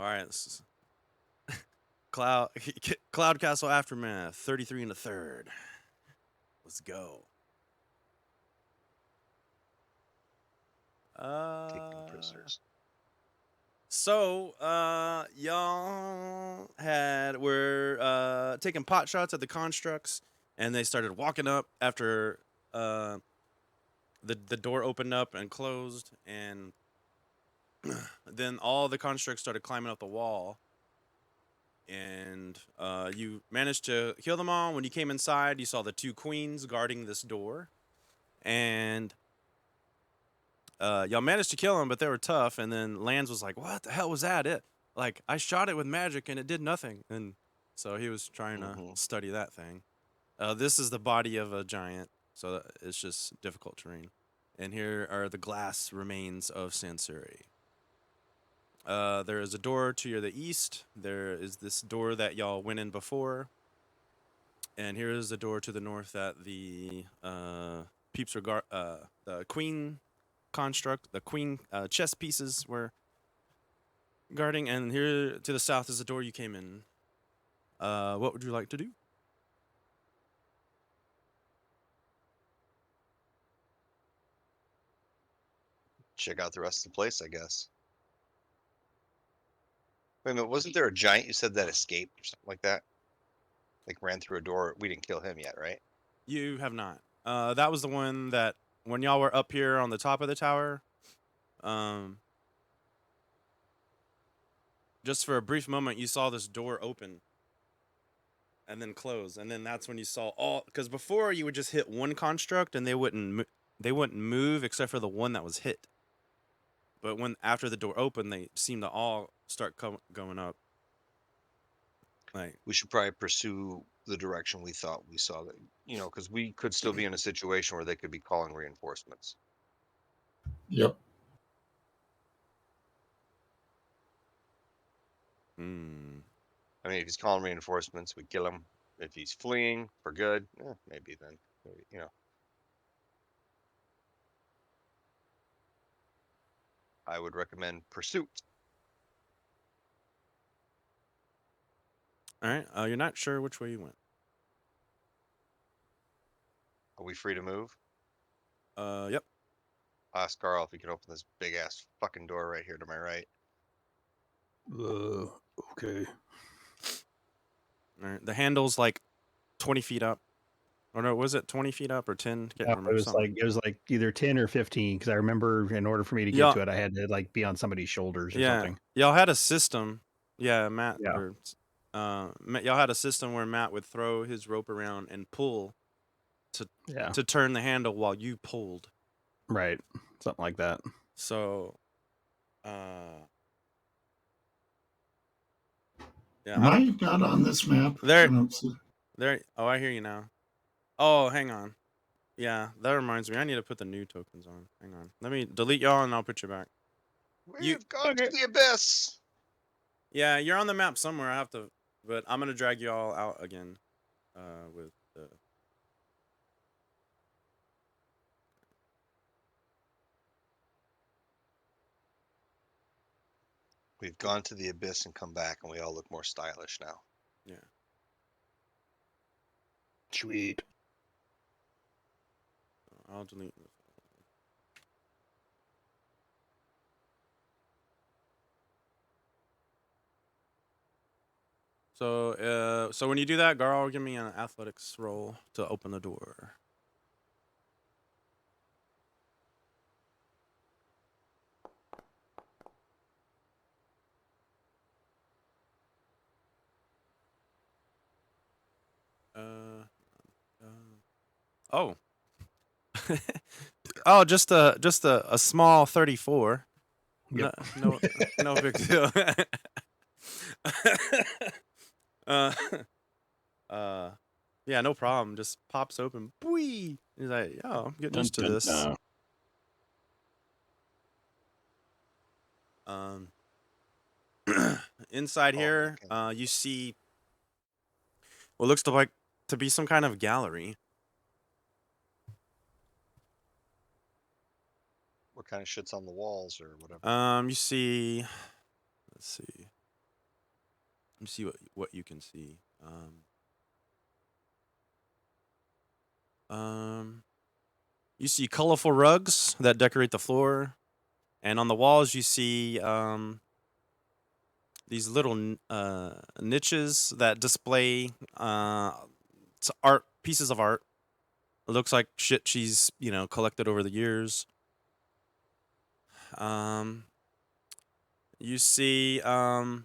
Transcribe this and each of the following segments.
All right. This is Cloud Castle Aftermath, 33 and a third. Let's go. Taking prisoners. So, y'all were taking pot shots at the constructs, and they started walking up after the door opened up and closed, and then all the constructs started climbing up the wall, and you managed to kill them all. When you came inside, you saw the two queens guarding this door, and y'all managed to kill them, but they were tough. And then Lance was like, "What the hell was that? Like I shot it with magic and it did nothing." And so he was trying to study that thing. This is the body of a giant, so it's just difficult terrain. And here are the glass remains of Sansuri. There is a door to the east. There is this door that y'all went in before. And here is the door to the north that the peeps were the queen construct, the queen chess pieces were guarding. And here to the south is the door you came in. What would you like to do? Check out the rest of the place, I guess. Wait a minute, wasn't there a giant you said that escaped or something like that? Like ran through a door. We didn't kill him yet, right? You have not. That was the one that when y'all were up here on the top of the tower, just for a brief moment, you saw this door open and then close, and then that's when you saw all. Because before you would just hit one construct and they wouldn't move except for the one that was hit. But when after the door opened, they seemed to all start going up. Like we should probably pursue the direction we thought we saw that, because we could still be in a situation where they could be calling reinforcements. Yep. I mean, if he's calling reinforcements, we kill him. If he's fleeing for good, maybe then, I would recommend pursuit. All right. You're not sure which way you went. Are we free to move? Yep. Ask Carl if he can open this big ass fucking door right here to my right. Okay. All right. The handle's like 20 feet up. Or no, was it 20 feet up or 10? Can't remember. It was like either 10 or 15 because I remember in order for me to get to it, I had to like be on somebody's shoulders or something. Y'all had a system. Yeah, Matt. Yeah. Y'all had a system where Matt would throw his rope around and pull to turn the handle while you pulled. Right. Something like that. So, yeah. Am I not on this map? There. Oh, I hear you now. Oh, hang on. Yeah, that reminds me. I need to put the new tokens on. Hang on. Let me delete y'all and I'll put you back. We've gone to the abyss. Yeah, you're on the map somewhere. I have to, but I'm gonna drag you all out again. With the. We've gone to the abyss and come back, and we all look more stylish now. Yeah. Sweet. I'll delete this. So when you do that, Garl, give me an athletics roll to open the door. Oh. Oh, just a small 34. Yep. No big deal. Yeah, no problem. Just pops open. Boing. He's like, "Yo, I'm getting used to this." Inside here, you see what looks to be some kind of gallery. What kind of shit's on the walls or whatever? You see, let's see. Let me see what you can see. You see colorful rugs that decorate the floor, and on the walls you see these little niches that display art pieces of art. It looks like shit she's collected over the years. Um, you see a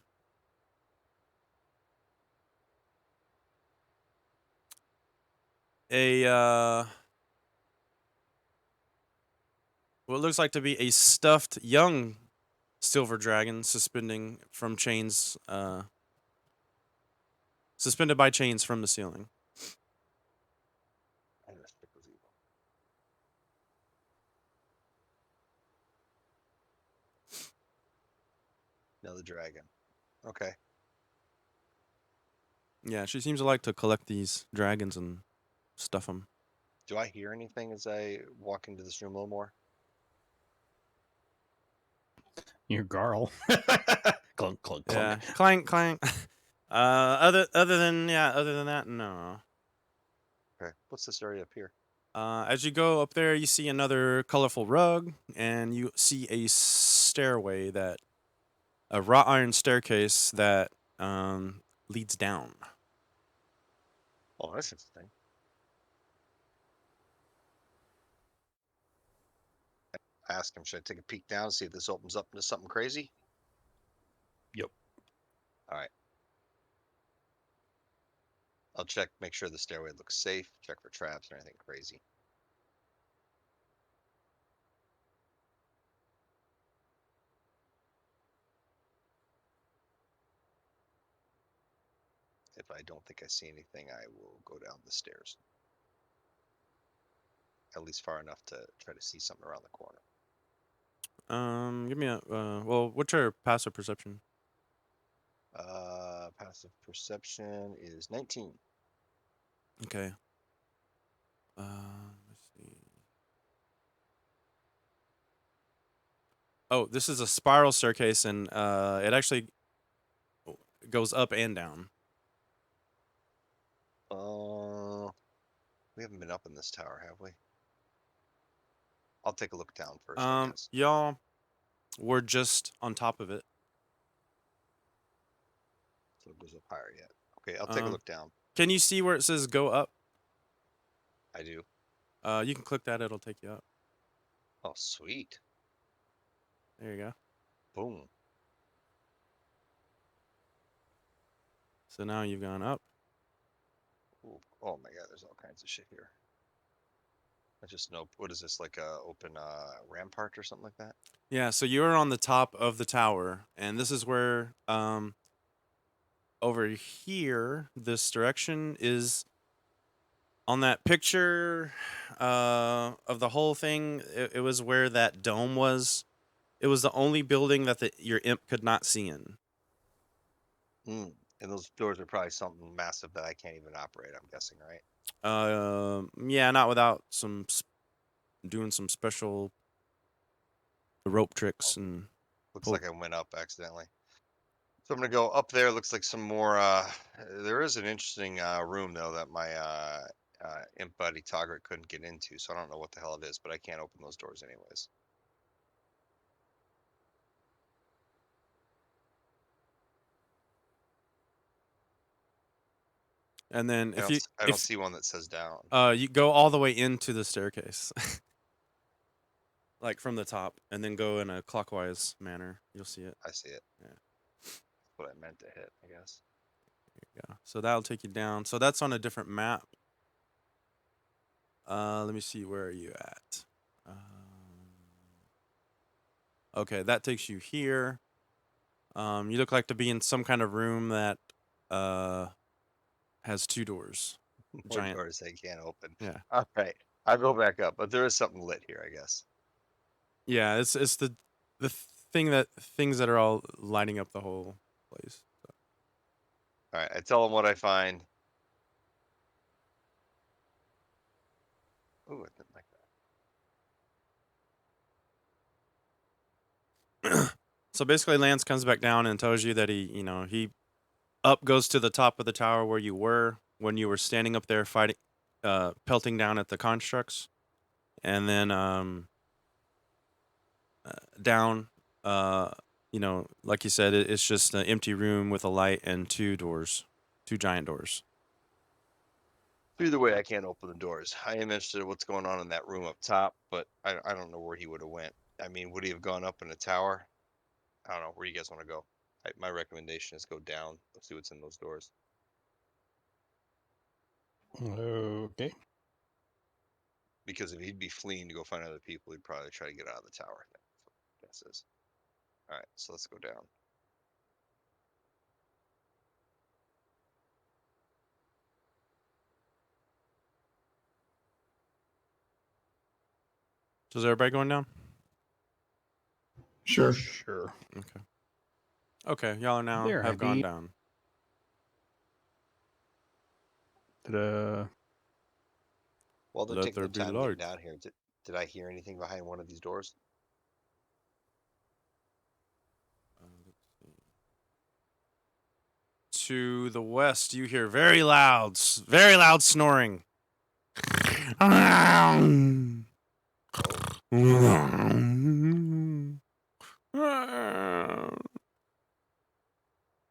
what looks like to be a stuffed young silver dragon suspended by chains from the ceiling. And this chick was evil. Another dragon. Okay. Yeah, she seems to like to collect these dragons and stuff them. Do I hear anything as I walk into this room a little more? You're Garl. Clunk, clunk, Yeah, clunk. clank, clank. Other than that, no. Okay. What's this area up here? As you go up there, you see another colorful rug, and you see a wrought iron staircase that leads down. Oh, that's interesting. I ask him, should I take a peek down, see if this opens up into something crazy? Yep. All right. I'll check, make sure the stairway looks safe, check for traps or anything crazy. If I don't think I see anything, I will go down the stairs. At least far enough to try to see something around the corner. Give me a what's your passive perception? Passive perception is 19. Okay. Let's see. Oh, this is a spiral staircase, and it actually goes up and down. We haven't been up in this tower, have we? I'll take a look down first, I guess. Y'all were just on top of it. So it goes up higher yet. Okay, I'll take a look down. Can you see where it says go up? I do. You can click that, it'll take you up. Oh, sweet. There you go. Boom. So now you've gone up. Ooh. Oh my god, there's all kinds of shit here. I just know, what is this, like a open rampart or something like that? Yeah, so you're on the top of the tower, and this is where over here, this direction is on that picture of the whole thing. It was where that dome was. It was the only building that your imp could not see in. And those doors are probably something massive that I can't even operate, I'm guessing, right? Yeah, not without doing some special rope tricks and. Looks like I went up accidentally. So I'm gonna go up there. Looks like some more. There is an interesting room though that my imp buddy Togert couldn't get into. So I don't know what the hell it is, but I can't open those doors anyways. And then I don't see one that says down. you go all the way into the staircase. Like from the top, and then go in a clockwise manner. You'll see it. I see it. Yeah. That's what I meant to hit, I guess. Yeah. So that'll take you down. So that's on a different map. Let me see. Where are you at? Okay, that takes you here. You look like to be in some kind of room that has two doors. More Giant doors they can't open. Yeah. All right, I'll go back up, but there is something lit here, I guess. Yeah, it's the things that are all lighting up the whole place. So. All right, I tell them what I find. Ooh, I didn't like that. So basically, Lance comes back down and tells you that he up goes to the top of the tower where you were when you were standing up there fighting, pelting down at the constructs, and then down. Like you said, it's just an empty room with a light and two giant doors. Either way, I can't open the doors. I am interested in what's going on in that room up top, but I don't know where he would have went. I mean, would he have gone up in a tower? I don't know. Where do you guys want to go? My recommendation is go down. Let's see what's in those doors. Okay. Because if he'd be fleeing to go find other people, he'd probably try to get out of the tower. Guess is. All right, so let's go down. So is everybody going down? Sure. Sure. Okay, y'all are now There, have gone Heidi. down. Ta-da. While they're Let taking there the be time getting light. down here, did I hear anything behind one of these doors? Let's see. To the west, you hear very loud snoring.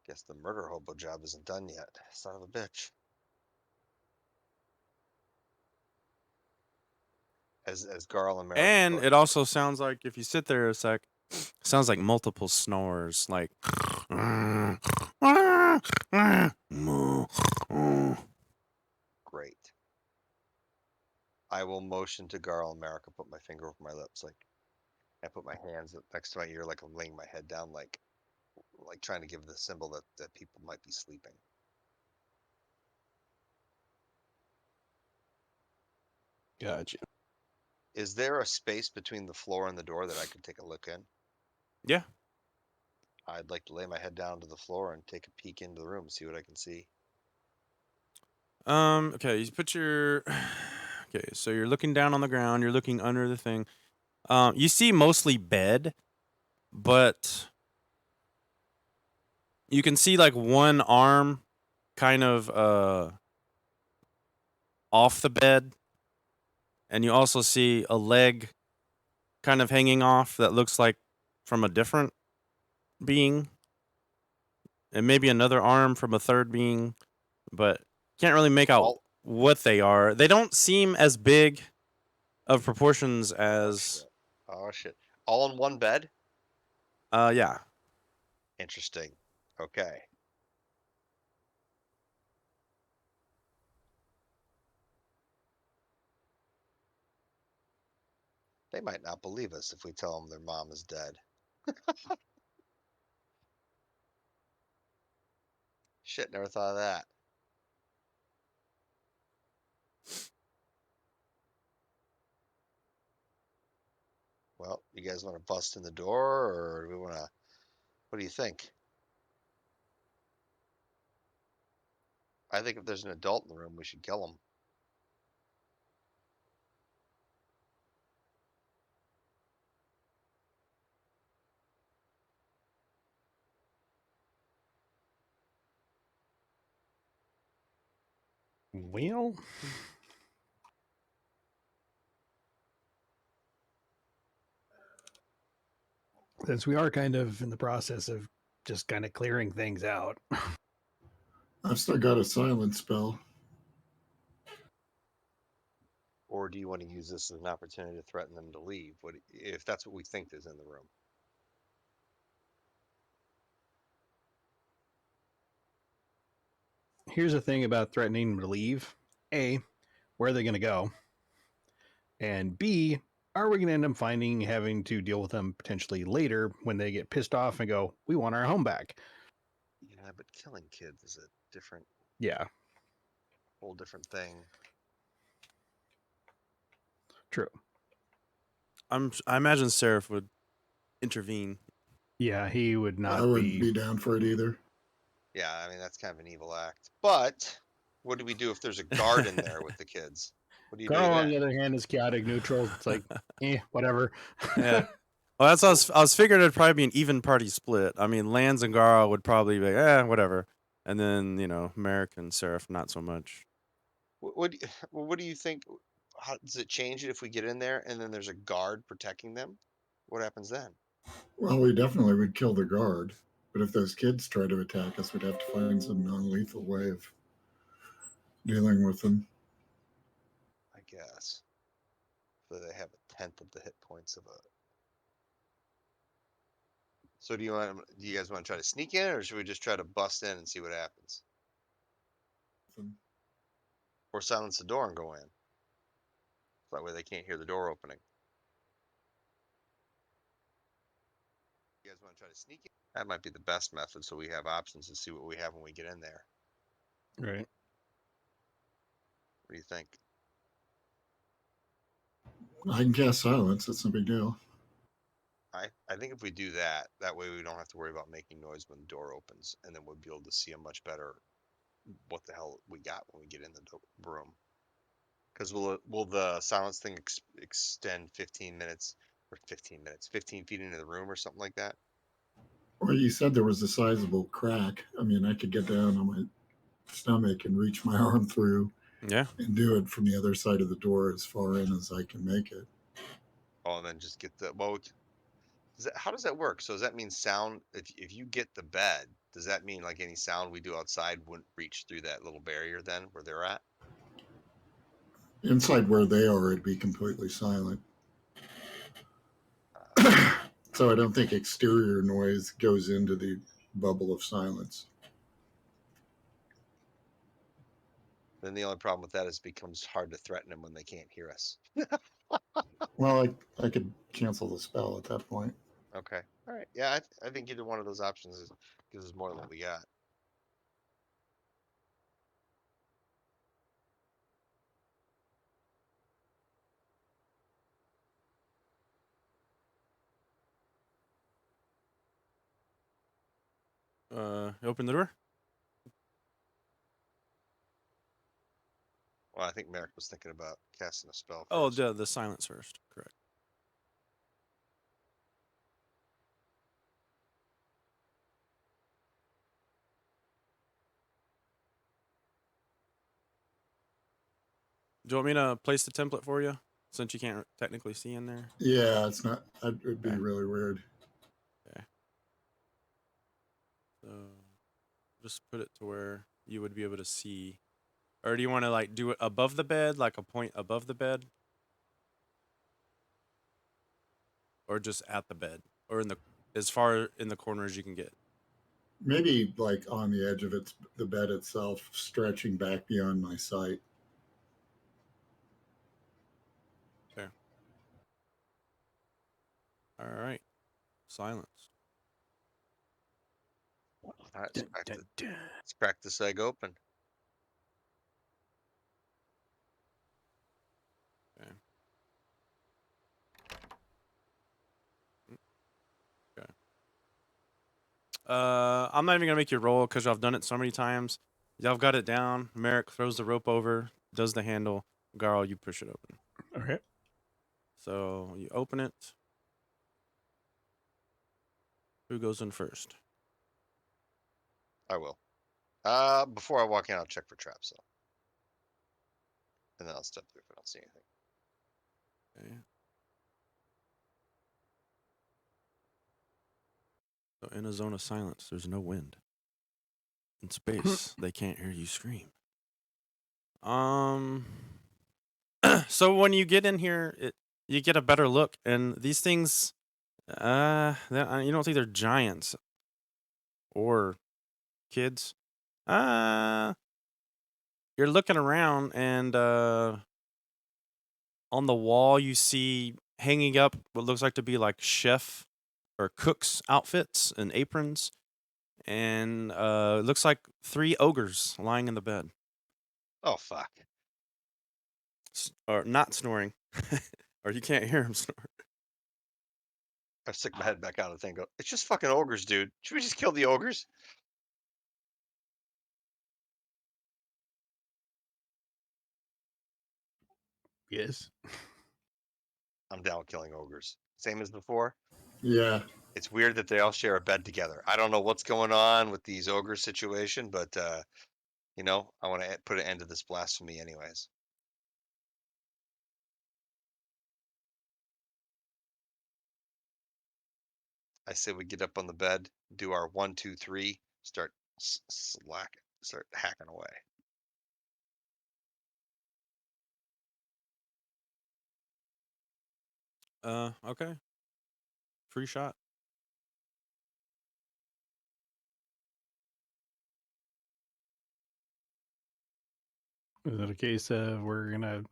Guess the murder hobo job isn't done yet. Son of a bitch. As Garl and Merrick. And it also sounds like, if you sit there a sec, sounds like multiple snores, like. Great. I will motion to Garl and Merrick and put my finger over my lips, like I put my hands next to my ear, like I'm laying my head down, like trying to give the symbol that people might be sleeping. Gotcha. Is there a space between the floor and the door that I could take a look in? Yeah. I'd like to lay my head down to the floor and take a peek into the room, see what I can see. Okay, you put your. Okay, so you're looking down on the ground. You're looking under the thing. You see mostly bed, but you can see like one arm, kind of off the bed, and you also see a leg, kind of hanging off that looks like from a different being, and maybe another arm from a third being, but can't really make out what they are. They don't seem as big of proportions as. Oh shit. All in one bed? Yeah. Interesting. Okay. They might not believe us if we tell them their mom is dead. Shit, never thought of that. Well, you guys want to bust in the door, or do we want to? What do you think? I think if there's an adult in the room, we should kill him. Well, since we are kind of in the process of just kind of clearing things out. I've still got a silent spell. Or do you want to use this as an opportunity to threaten them to leave? What if that's what we think is in the room? Here's the thing about threatening them to leave. A, where are they going to go? And B, are we going to end up having to deal with them potentially later when they get pissed off and go, we want our home back? Yeah, but killing kids is a different, whole different thing. True. I imagine Seraph would intervene. Yeah, he would not. I wouldn't be down for it either. Yeah, I mean that's kind of an evil act. But what do we do if there's a guard in there with the kids? What do you do Carl, on then? the other hand, is chaotic neutral. It's like, whatever. Yeah. Well, I was figuring it'd probably be an even party split. I mean, Lance and Gara would probably be, whatever. And then, Merrick and Seraph, not so much. What do you think? How does it change it if we get in there and then there's a guard protecting them? What happens then? Well, we definitely would kill the guard. But if those kids try to attack us, we'd have to find some non-lethal way of dealing with them. I guess. So they have a tenth of the hit points of a. So do you guys want to try to sneak in, or should we just try to bust in and see what happens, or silence the door and go in? So that way they can't hear the door opening. You guys want to try to sneak in? That might be the best method, so we have options to see what we have when we get in there. Right. What do you think? I can cast silence. That's no big deal. I think if we do that, that way we don't have to worry about making noise when the door opens, and then we'll be able to see a much better what the hell we got when we get in the room. Because will the silence thing extend 15 minutes or 15 minutes, 15 feet into the room or something like that? Well, you said there was a sizable crack. I mean, I could get down on my stomach and reach my arm through Yeah. and do it from the other side of the door as far in as I can make it. Oh, and then just get the how does that work? So does that mean sound? If you get the bed, does that mean like any sound we do outside wouldn't reach through that little barrier then where they're at? Inside where they are, it'd be completely silent. So I don't think exterior noise goes into the bubble of silence. Then the only problem with that is it becomes hard to threaten them when they can't hear us. Well, I could cancel the spell at that point. Okay. All right. Yeah, I think either one of those options gives us more than what we got. Open the door. Well, I think Merrick was thinking about casting a spell Oh, first. the silence first. Correct. Do you want me to place the template for you, since you can't technically see in there? Yeah, it's not. It'd be Okay. really weird. Okay. So just put it to where you would be able to see. Or do you want to like do it above the bed, like a point above the bed? Or just at the bed? Or as far in the corner as you can get? Maybe like on the edge of the bed itself, stretching back beyond my sight. Okay. All right. Silence. All right, Dun, dun, dun. let's crack this egg open. Okay. Okay. I'm not even gonna make you roll because I've done it so many times. Y'all got it down. Merrick throws the rope over, does the handle. Garl, you push it open. Okay. So you open it. Who goes in first? I will. Before I walk in, I'll check for traps though, and then I'll step through if I don't see anything. Okay. So in a zone of silence, there's no wind. In space, they can't hear you scream. So when you get in here, you get a better look, and these things, you don't think they're giants or kids. You're looking around, and on the wall you see hanging up what looks like to be like chef or cook's outfits and aprons, and it looks like 3 ogres lying in the bed, Oh fuck! or not snoring, or you can't hear them snore. I stick my head back out of the thing. And go. It's just fucking ogres, dude. Should we just kill the ogres? Yes. I'm down with killing ogres. Same as before. Yeah, It's weird that they all share a bed together. I don't know what's going on with these ogre situation, but you know, I want to put an end to this blasphemy anyways. I say we get up on the bed, do our 1, 2, 3, start start hacking away. Okay. Free shot. Is it a case of we're gonna,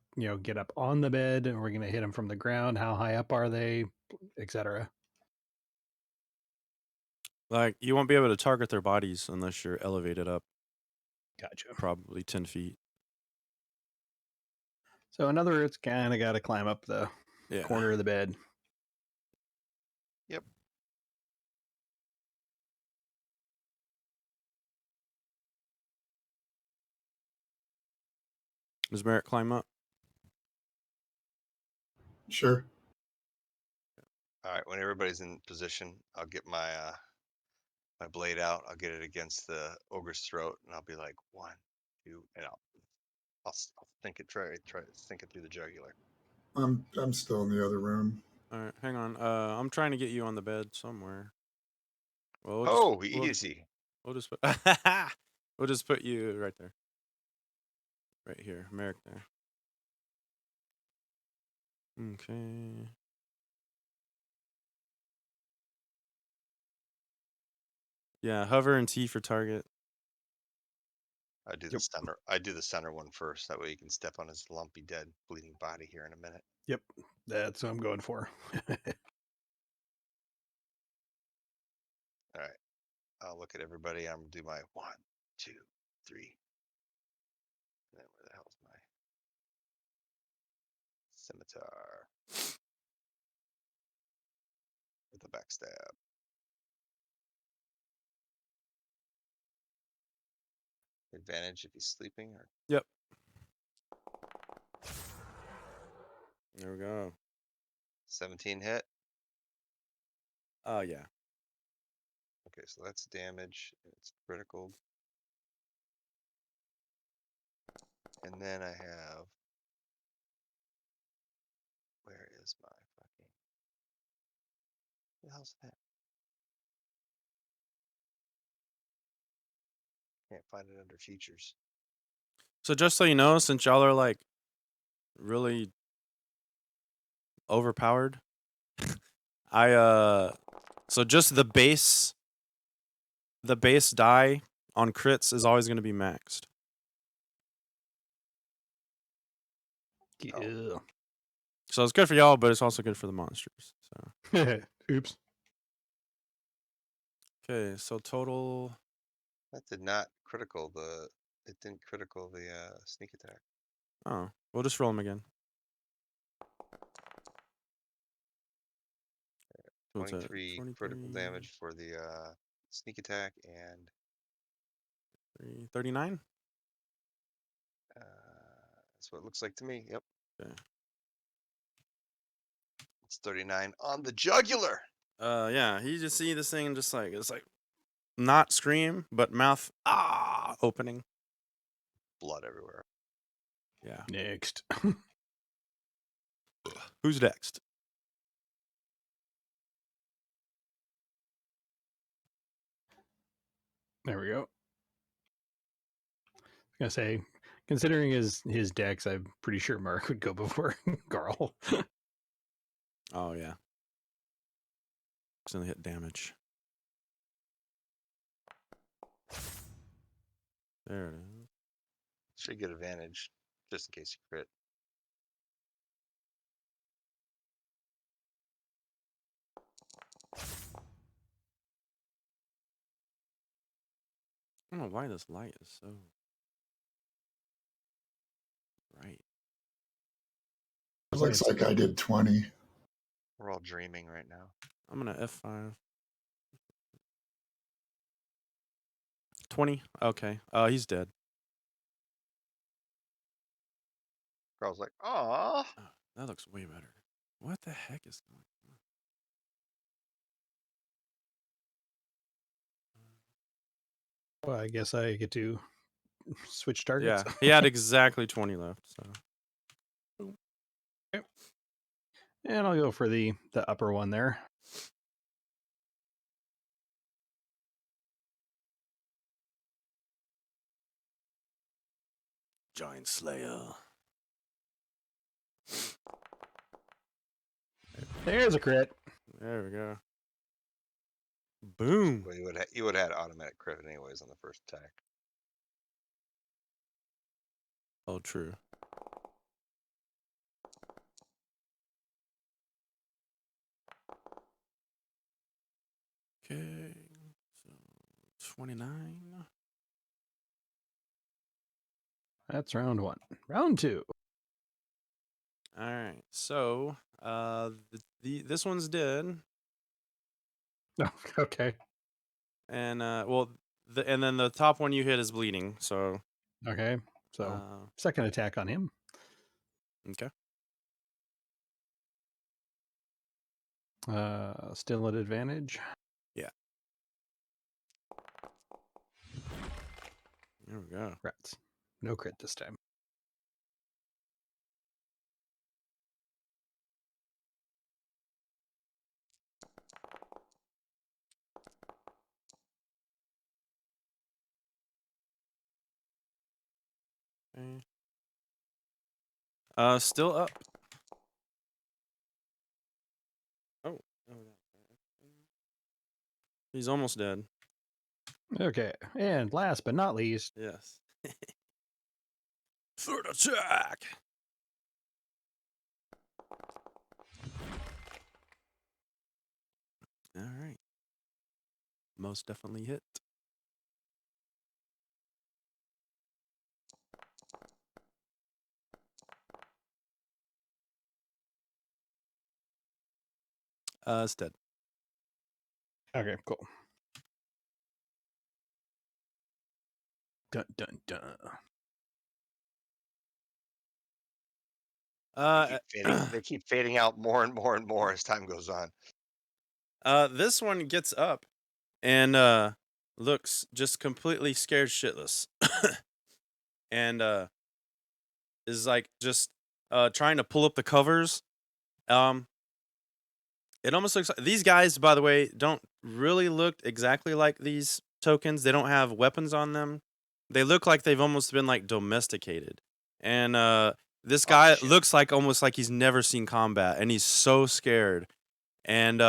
get up on the bed and we're gonna hit them from the ground? How high up are they, etc.? Like, you won't be able to target their bodies unless you're elevated up Gotcha. probably 10 feet. So in other words, kind of got to climb up the Yeah. corner of the bed. Yep. Does Merrick climb up? Sure. All right, when everybody's in position, I'll get my my blade out. I'll get it against the ogre's throat, and I'll be like 1, 2, and I'll think it try to think it through the jugular. I'm still in the other room. All right, hang on. I'm trying to get you on the bed somewhere. Well, Easy. we'll just put we'll just put you right there. Right here, Merrick there. Okay. Yeah, hover and T for target. I do the center. I do the center one first. That way you can step on his lumpy, dead, bleeding body here in a minute. Yep, that's what I'm going for. All right. I'll look at everybody. I'm gonna do my 1, 2, 3. And then where the hell's my scimitar? With a backstab. Advantage if he's sleeping, or Yep. There we go. 17 hit. Oh yeah. Okay, so that's damage. It's critical. And then I have. Where is my fucking? What the hell's that? Can't find it under features. So just so you know, since y'all are like really overpowered, so just the base die on crits is always going to be maxed. Yeah. So it's good for y'all, but it's also good for the monsters. So Oops. okay, so total. That did not critical the. It didn't critical the sneak attack. Oh, we'll just roll them again. So it's 23 critical damage for the sneak attack and 39. That's what it looks like to me. Yep. Okay. It's 39 on the jugular. Yeah, you just see this thing and just like it's like not scream, but mouth opening. Blood everywhere. Yeah. Next. Who's next? There we go. I was gonna say, considering his dex, I'm pretty sure Mark would go before Carl. Oh yeah. It's gonna hit damage. There it is. Should get advantage just in case you crit. I don't know why this light is so bright. It looks like I did 20. We're all dreaming right now. I'm gonna F5. 20. Okay. He's dead. Carl's like, "Aw." Oh, that looks way better. What the heck is going on? Well, I guess I get to switch targets. Yeah, he had exactly 20 left. So And I'll go for the upper one there. Giant Slayer. There's a crit. There we go. Boom. Well, you would have had automatic crit anyways on the first attack. Oh, true. Okay, so 29. That's round one. Round two. All right, so this one's dead, Oh, okay. and well, and then the top one you hit is bleeding. So Okay. So second attack on him. okay. Still at advantage. Yeah. There we go. Rats. No crit this time. Okay. Still up. Oh. He's almost dead. Okay. And last but not least. Yes. Third attack. All right. Most definitely hit. It's dead. Okay, cool. Dun dun dun. They keep fading out more and more and more as time goes on. This one gets up and looks just completely scared shitless. And is like just trying to pull up the covers. It almost looks like these guys, by the way, don't really look exactly like these tokens. They don't have weapons on them. They look like they've almost been like domesticated. And this guy looks like almost like he's never seen combat, and he's so scared. And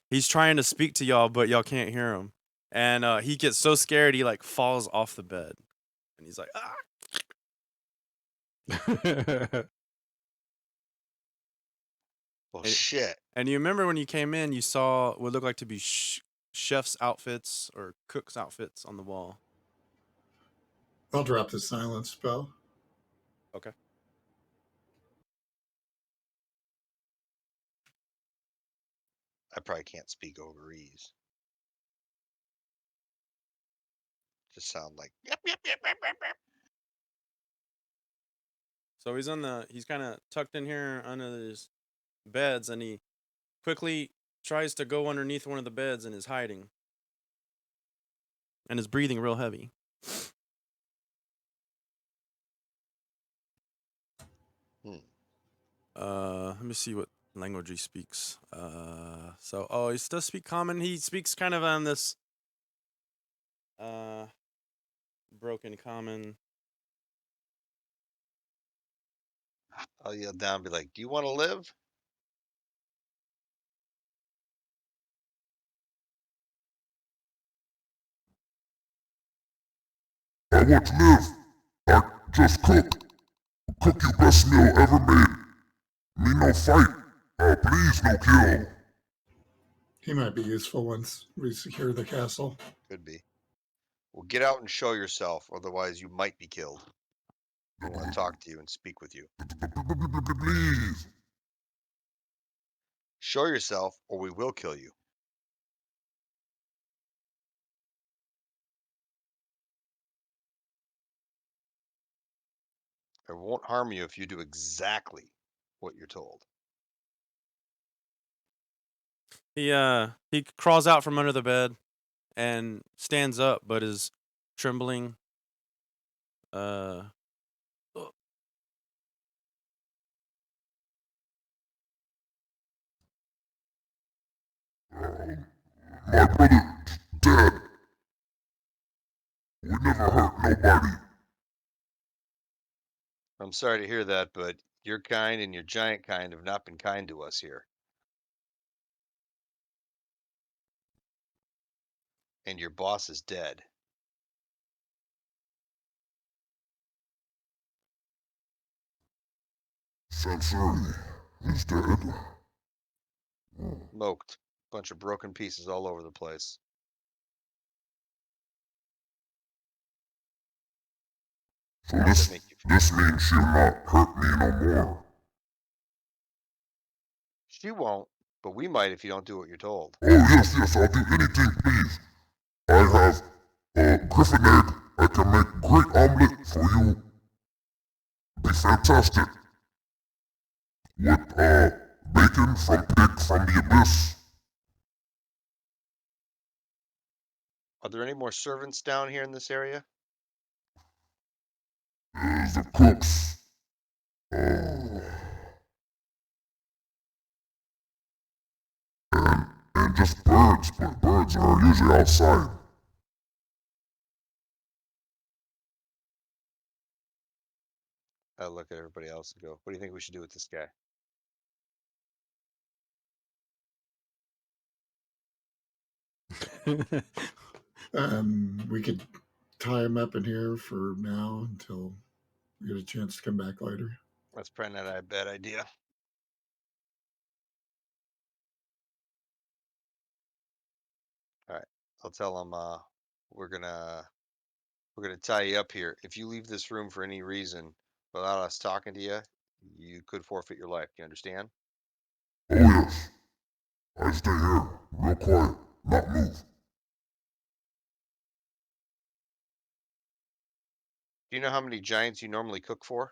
he's trying to speak to y'all, but y'all can't hear him. And he gets so scared he like falls off the bed, and he's like, ah. Well, shit. And you remember when you came in, you saw what looked like to be chef's outfits or cook's outfits on the wall. I'll drop the silence spell. Okay. I probably can't speak over ease. Just sound like yep, yep, yep, yep, yep, yep. So he's kind of tucked in here under his beds, and he quickly tries to go underneath one of the beds and is hiding. And is breathing real heavy. Let me see what language he speaks. He does speak common. He speaks kind of on this broken common. I'll yell down and be like, do you want to live? I want to live. I just cook. Cook you best meal ever made. Me no fight. Please no kill. He might be useful once we secure the castle. Could be. Well, get out and show yourself, otherwise you might be killed. I want to talk to you and speak with you. Please. Show yourself, or we will kill you. I won't harm you if you do exactly what you're told. He crawls out from under the bed and stands up, but his trembling. Uh, oh, My brother dead. We never hurt nobody. I'm sorry to hear that, but your kind and your giant kind have not been kind to us here. And your boss is dead. Sansuri is dead. Smoked. Bunch of broken pieces all over the place. So How'd that make you feel? this means she'll not hurt me no more. She won't, but we might if you don't do what you're told. Oh yes, I'll do anything, please. I have griffin egg. I can make great omelet for you. Be fantastic. With bacon from pig from the abyss. Are there any more servants down here in this area? The cooks. And just birds, but birds are usually outside. I look at everybody else and go, what do you think we should do with this guy? We could tie him up in here for now until we get a chance to come back later. That's probably not a bad idea. All right, I'll tell him we're gonna tie you up here. If you leave this room for any reason without us talking to you, you could forfeit your life. You understand? Oh yes. I stay here, real quiet, not move. Do you know how many giants you normally cook for?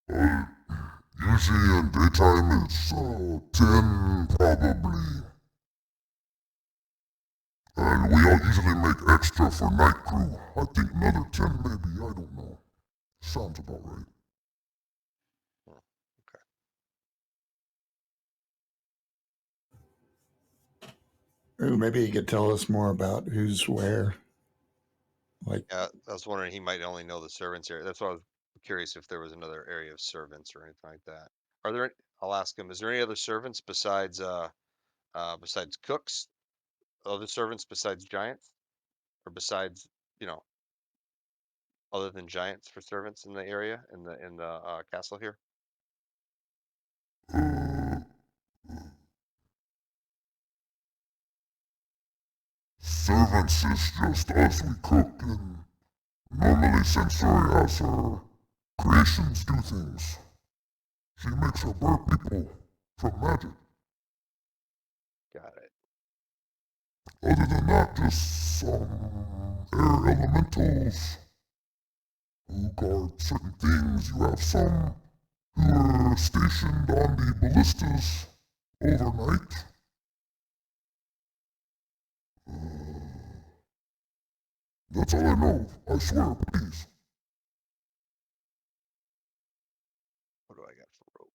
Usually in daytime it's 10 probably. And we all usually make extra for night crew. I think another 10 maybe, I don't know. Sounds about right. Ooh, maybe you could tell us more about who's where. Like, Yeah, I was wondering he might only know the servants area. That's why I was curious if there was another area of servants or anything like that. Are there? I'll ask him. Is there any other servants besides cooks? Other servants besides giants, or besides other than giants for servants in the area in the castle here? Servants is just us, we cook, and normally Sansuri has her creations do things. She makes her bird people from magic. Got it. Other than that, just some air elementals who guard certain things. You have some who are stationed on the ballistas overnight. That's all I know. I swear, please. What do I got for rope?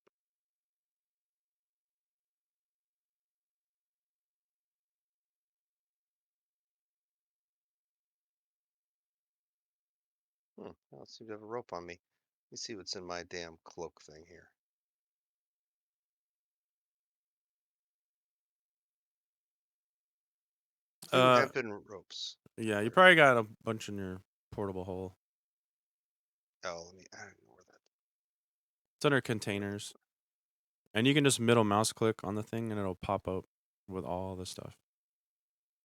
I don't seem to have a rope on me. Let me see what's in my damn cloak thing here. Two hempen ropes. Yeah, you probably got a bunch in your portable hole. Oh, I don't know where that. It's under containers. And you can just middle mouse click on the thing and it'll pop up with all the stuff.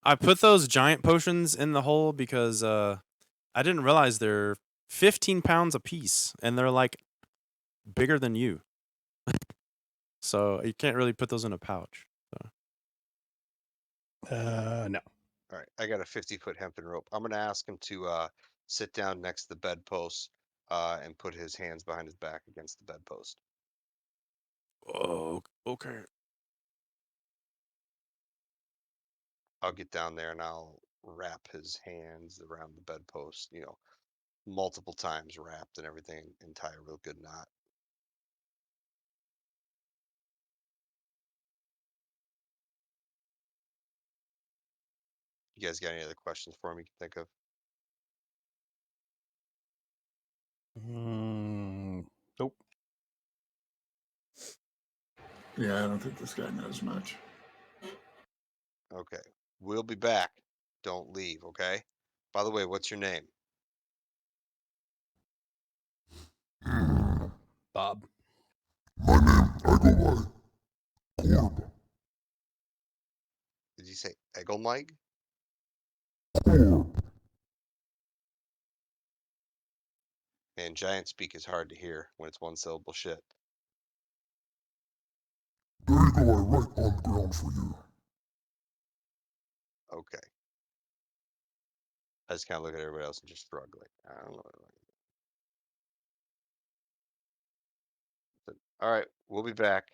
I put those giant potions in the hole because I didn't realize they're 15 pounds a piece and they're like bigger than you. So you can't really put those in a pouch. No. All right, I got a 50-foot hempen rope. I'm gonna ask him to sit down next to the bedpost and put his hands behind his back against the bedpost. Oh, okay. I'll get down there and I'll wrap his hands around the bedpost, multiple times wrapped and everything, and tie a real good knot. You guys got any other questions for me you can think of? Nope. Yeah, I don't think this guy knows much. Okay. We'll be back. Don't leave, okay? By the way, what's your name? Bob. My name, I go by Corb. Did you say Egelmike? Corb. Man, giant speak is hard to hear when it's one syllable shit. There you go, I write on the ground for you. Okay. I just kind of look at everybody else and just shrug like, I don't know. All right, we'll be back.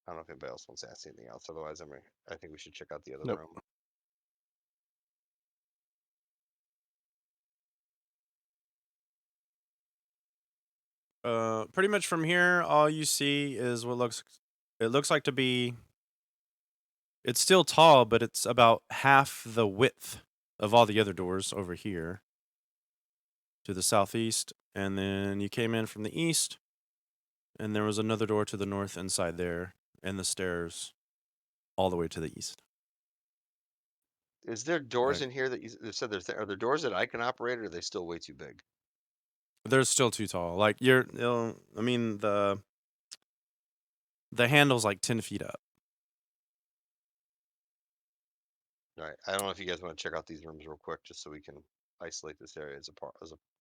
I don't know if anybody else wants to ask anything else. Otherwise, I think we should check out the other Nope. room. Pretty much from here, all you see is what looks like to be. It's still tall, but it's about half the width of all the other doors over here to the southeast. And then you came in from the east, and there was another door to the north inside there, and the stairs all the way to the east. Is there doors Like, in here that you said are there doors that I can operate, or are they still way too big? they're still too tall. Like I mean the handle's like 10 feet up. All right. I don't know if you guys want to check out these rooms real quick, just so we can isolate this area as a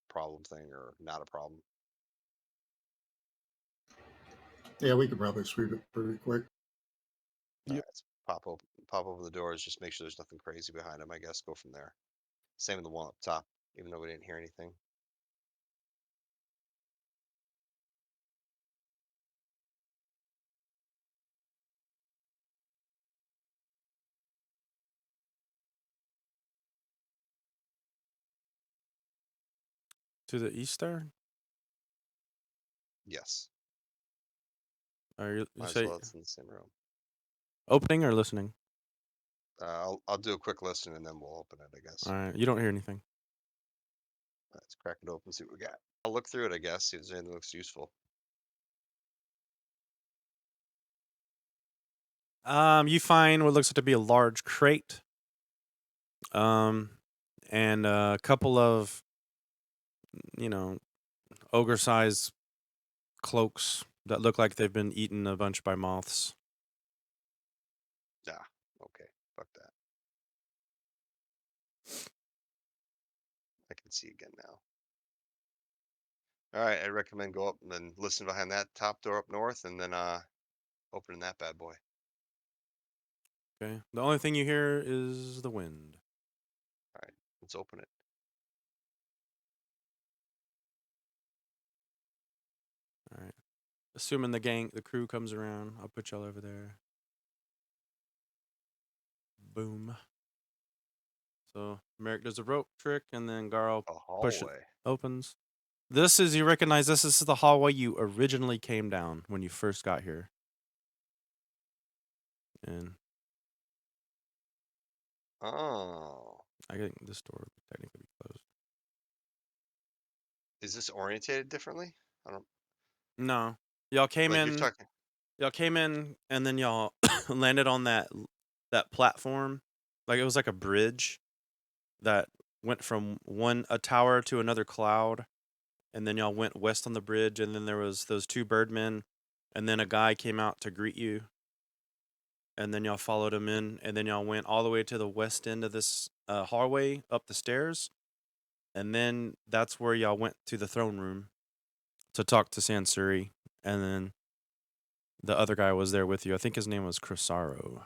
problem thing or not a problem. Yeah, we could probably sweep it pretty quick. All Yep. right, let's pop open the doors, just make sure there's nothing crazy behind them. I guess go from there. Same with the one up top, even though we didn't hear anything. To the east there? Yes. Or you Might as say well. It's in the same room. opening or listening? I'll do a quick listen and then we'll open it, I guess. All right, you don't hear anything. Let's crack it open, see what we got. I'll look through it, I guess, see if there's anything that looks useful. You find what looks like to be a large crate. And a couple of, ogre-sized cloaks that look like they've been eaten a bunch by moths. Ah, okay. Fuck that. I can see again now. All right, I recommend go up and then listen behind that top door up north and then opening that bad boy. Okay. The only thing you hear is the wind. All right, let's open it. All right. Assuming the crew comes around, I'll put y'all over there. Boom. So Merrick does a rope trick, and then Garl A push it hallway. opens. You recognize this is the hallway you originally came down when you first got here. And Oh. I think this door would technically be closed. Is this orientated differently? I don't No. Y'all came like you're in talking. Y'all came in and then y'all landed on that platform. Like it was like a bridge that went from a tower to another cloud, and then y'all went west on the bridge, and then there was those two birdmen, and then a guy came out to greet you, and then y'all followed him in, and then y'all went all the way to the west end of this hallway up the stairs, and then that's where y'all went to the throne room to talk to Sansuri, and then the other guy was there with you. I think his name was Crosaro.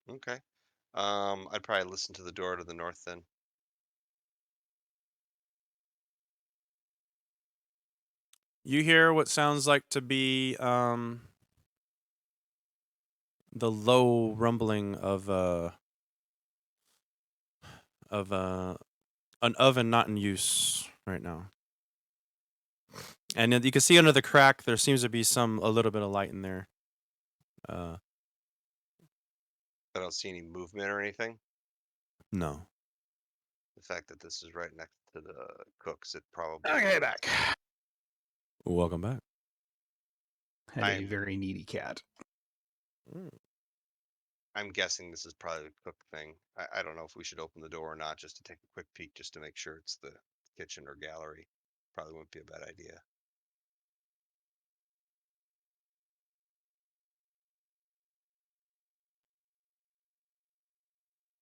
Okay. I'd probably listen to the door to the north then. You hear what sounds like to be the low rumbling of an oven not in use right now. And you can see under the crack there seems to be a little bit of light in there. I don't see any movement or anything. No. The fact that this is right next to the cooks, it probably. Okay, back. Welcome back. Had a very needy cat. I'm guessing this is probably the cook thing. I don't know if we should open the door or not, just to take a quick peek, just to make sure it's the kitchen or gallery. Probably wouldn't be a bad idea.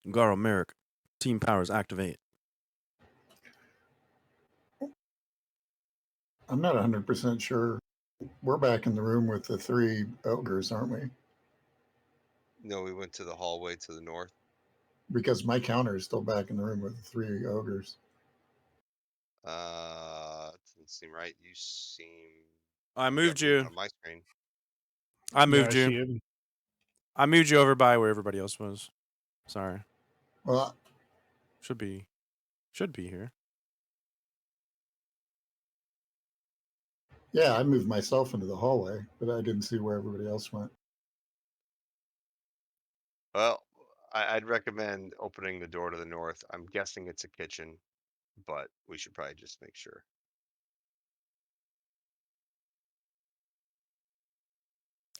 Garo Merrick, team powers activate. I'm not 100% sure. We're back in the room with the 3 ogres, aren't we? No, we went to the hallway to the north. Because my counter is still back in the room with the 3 ogres. Doesn't seem right. You seem. I moved got moved you. on my screen. I moved Yeah, you. I moved you over by where everybody else was. Sorry. Well, Should be here. yeah, I moved myself into the hallway, but I didn't see where everybody else went. Well, I'd recommend opening the door to the north. I'm guessing it's a kitchen, but we should probably just make sure.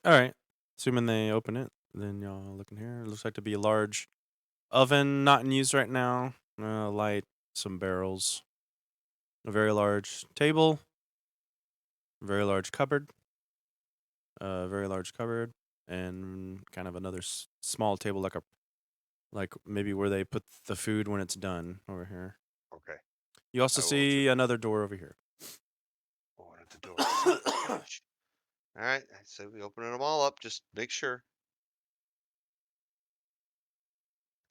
All right. Assuming they open it, then y'all look in here. It looks like to be a large oven, not in use right now. Light, some barrels, a very large table, a very large cupboard, and kind of another small table, like maybe where they put the food when it's done over here. Okay. You also see another door over here. Open at the door. All right. I said we opening them all up. Just make sure.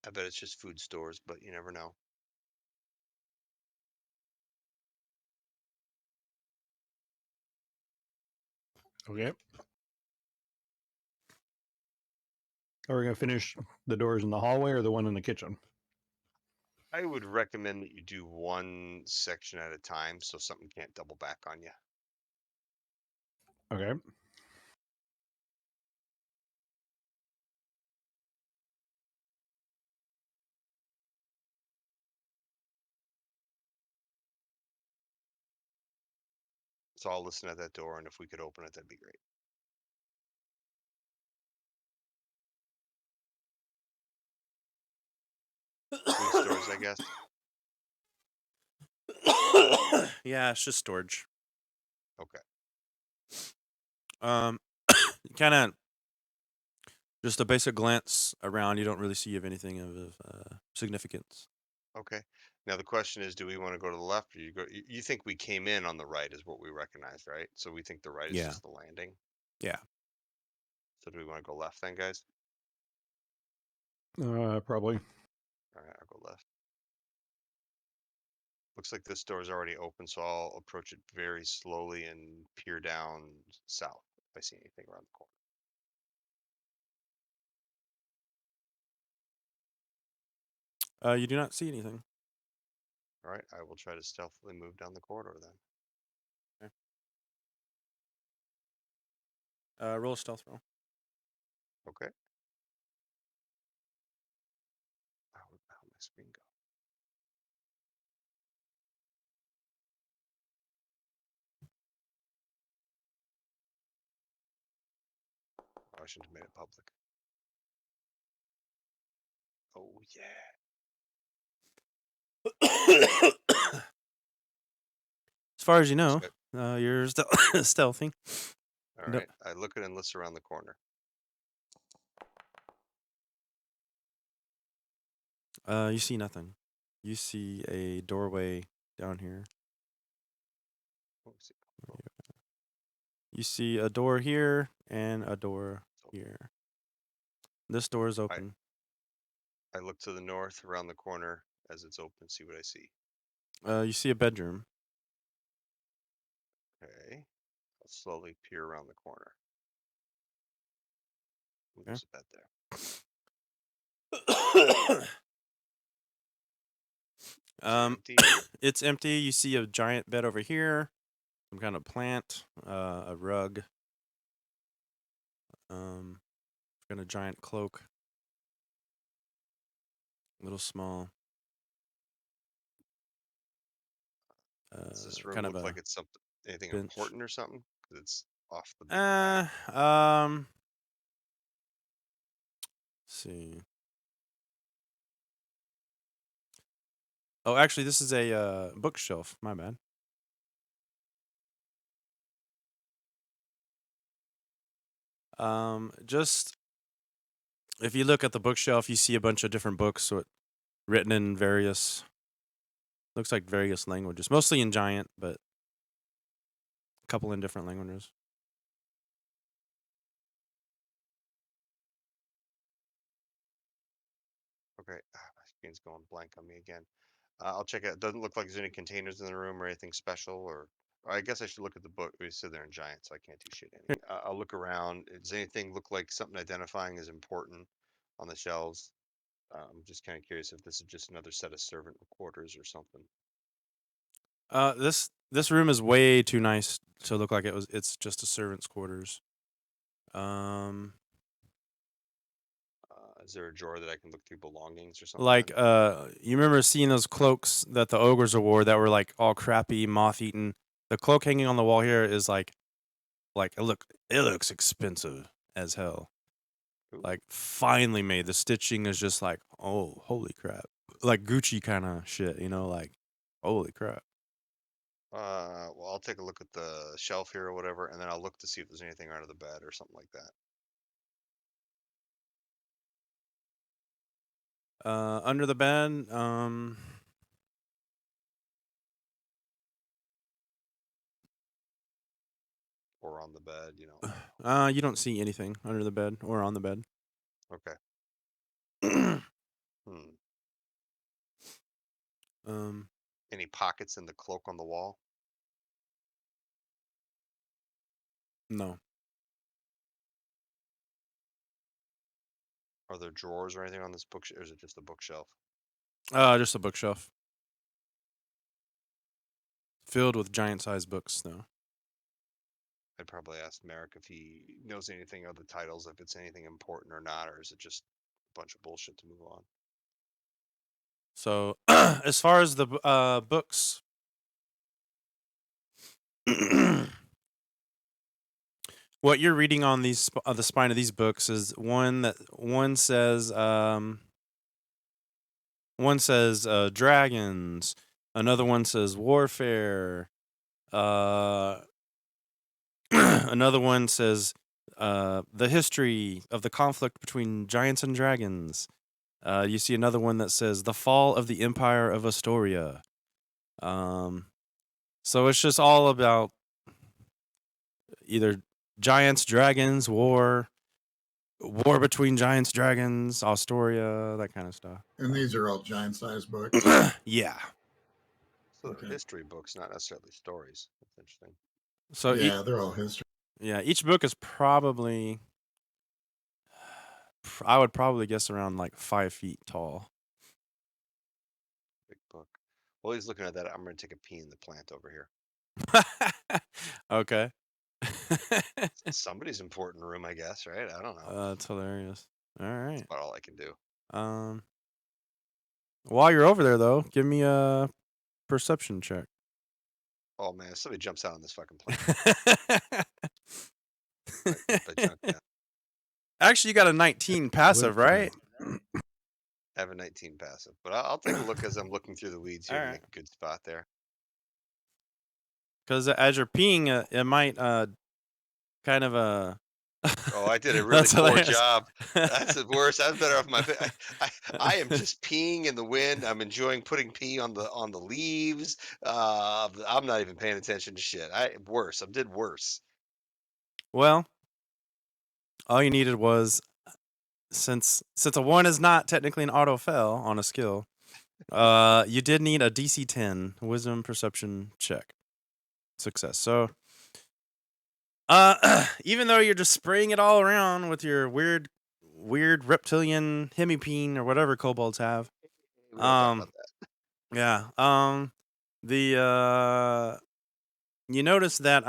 I bet it's just food stores, but you never know. Okay. Are we going to finish the doors in the hallway or the one in the kitchen? I would recommend that you do one section at a time so something can't double back on you. Okay. So I'll listen at that door, and if we could open it, that'd be great. Food stores, I guess. Yeah, it's just storage. Okay. Kind of just a basic glance around. You don't really see anything of significance. Okay. Now the question is, do we want to go to the left, or you go? You think we came in on the right is what we recognized, right? So we think the right is Yeah. just the landing. Yeah. So do we want to go left then, guys? Probably. All right, I'll go left. Looks like this door is already open, so I'll approach it very slowly and peer down south if I see anything around the corner. You do not see anything. All right, I will try to stealthily move down the corridor then. Roll a stealth roll. Okay. Where'd the hell my screen go? Oh, I shouldn't have made it public. Oh yeah. As far as you know, you're stealthy. All right. I look at Enlist around the corner. You see nothing. You see a doorway down here. Oh, see. You see a door here and a door here. This door is open. I look to the north around the corner as it's open, see what I see. You see a bedroom. Okay. I'll slowly peer around the corner. There's a bed there. Empty. It's empty. You see a giant bed over here, some kind of plant, a rug, got a giant cloak, little small. Does this room Kind of look a like it's something anything bench. important or something? 'Cause it's off the beaten path. Let's see. Oh, actually, this is a bookshelf. My bad. Just if you look at the bookshelf, you see a bunch of different books written in various, looks like various languages, mostly in Giant, but a couple in different languages. Okay, my screen's going blank on me again. I'll check it. Doesn't look like there's any containers in the room or anything special. Or I guess I should look at the book. We sit there in Giant, so I can't do shit. I'll look around. Does anything look like something identifying as important on the shelves? I'm just kind of curious if this is just another set of servant quarters or something. This room is way too nice to look like it's just a servant's quarters. Is there a drawer that I can look through belongings or something? Like you remember seeing those cloaks that the ogres wore that were like all crappy, moth-eaten? The cloak hanging on the wall here is like it looks expensive as hell. Ooh. Like finely made. The stitching is just like, oh, holy crap. Like Gucci kind of shit, like holy crap. Well, I'll take a look at the shelf here or whatever, and then I'll look to see if there's anything under the bed or something like that. Under the bed, Or on the bed, you don't see anything under the bed or on the bed. Okay. Any pockets in the cloak on the wall? No. Are there drawers or anything on this bookshelf, or is it just a bookshelf? Just a bookshelf. Filled with giant-sized books, though. I'd probably ask Merrick if he knows anything of the titles, if it's anything important or not, or is it just a bunch of bullshit to move on? So, as far as the books, what you're reading on the spine of these books is one says dragons, another one says warfare, another one says the history of the conflict between giants and dragons. You see another one that says the fall of the Empire of Astoria. So it's just all about either giants, dragons, war between giants, dragons, Astoria, that kind of stuff. And these are all giant-sized books. Yeah. So Okay. history books, not necessarily stories. That's interesting. So yeah, they're all history. Yeah, each book is probably, I would probably guess around like 5 feet tall. Big book. While he's looking at that, I'm going to take a pee in the plant over here. Okay. Somebody's important room, I guess, right? I don't know. That's hilarious. All right. That's about all I can do. While you're over there, though, give me a perception check. Oh man, if somebody jumps out on this fucking plant. Actually, you got a 19 passive, right? I have a 19 passive, but I'll take a look as I'm looking through the weeds here to make a good spot there. Because as you're peeing, it might kind of Oh, I did a really poor job. That's the worst. That's better off my. I am just peeing in the wind. I'm enjoying putting pee on the leaves. I'm not even paying attention to shit. I did worse. Well, all you needed was, since a 1 is not technically an auto fail on a skill, you did need a DC 10 wisdom perception check. Success. So, even though you're just spraying it all around with your weird weird reptilian hemipene or whatever kobolds have. We don't talk Um, about that. yeah. You notice that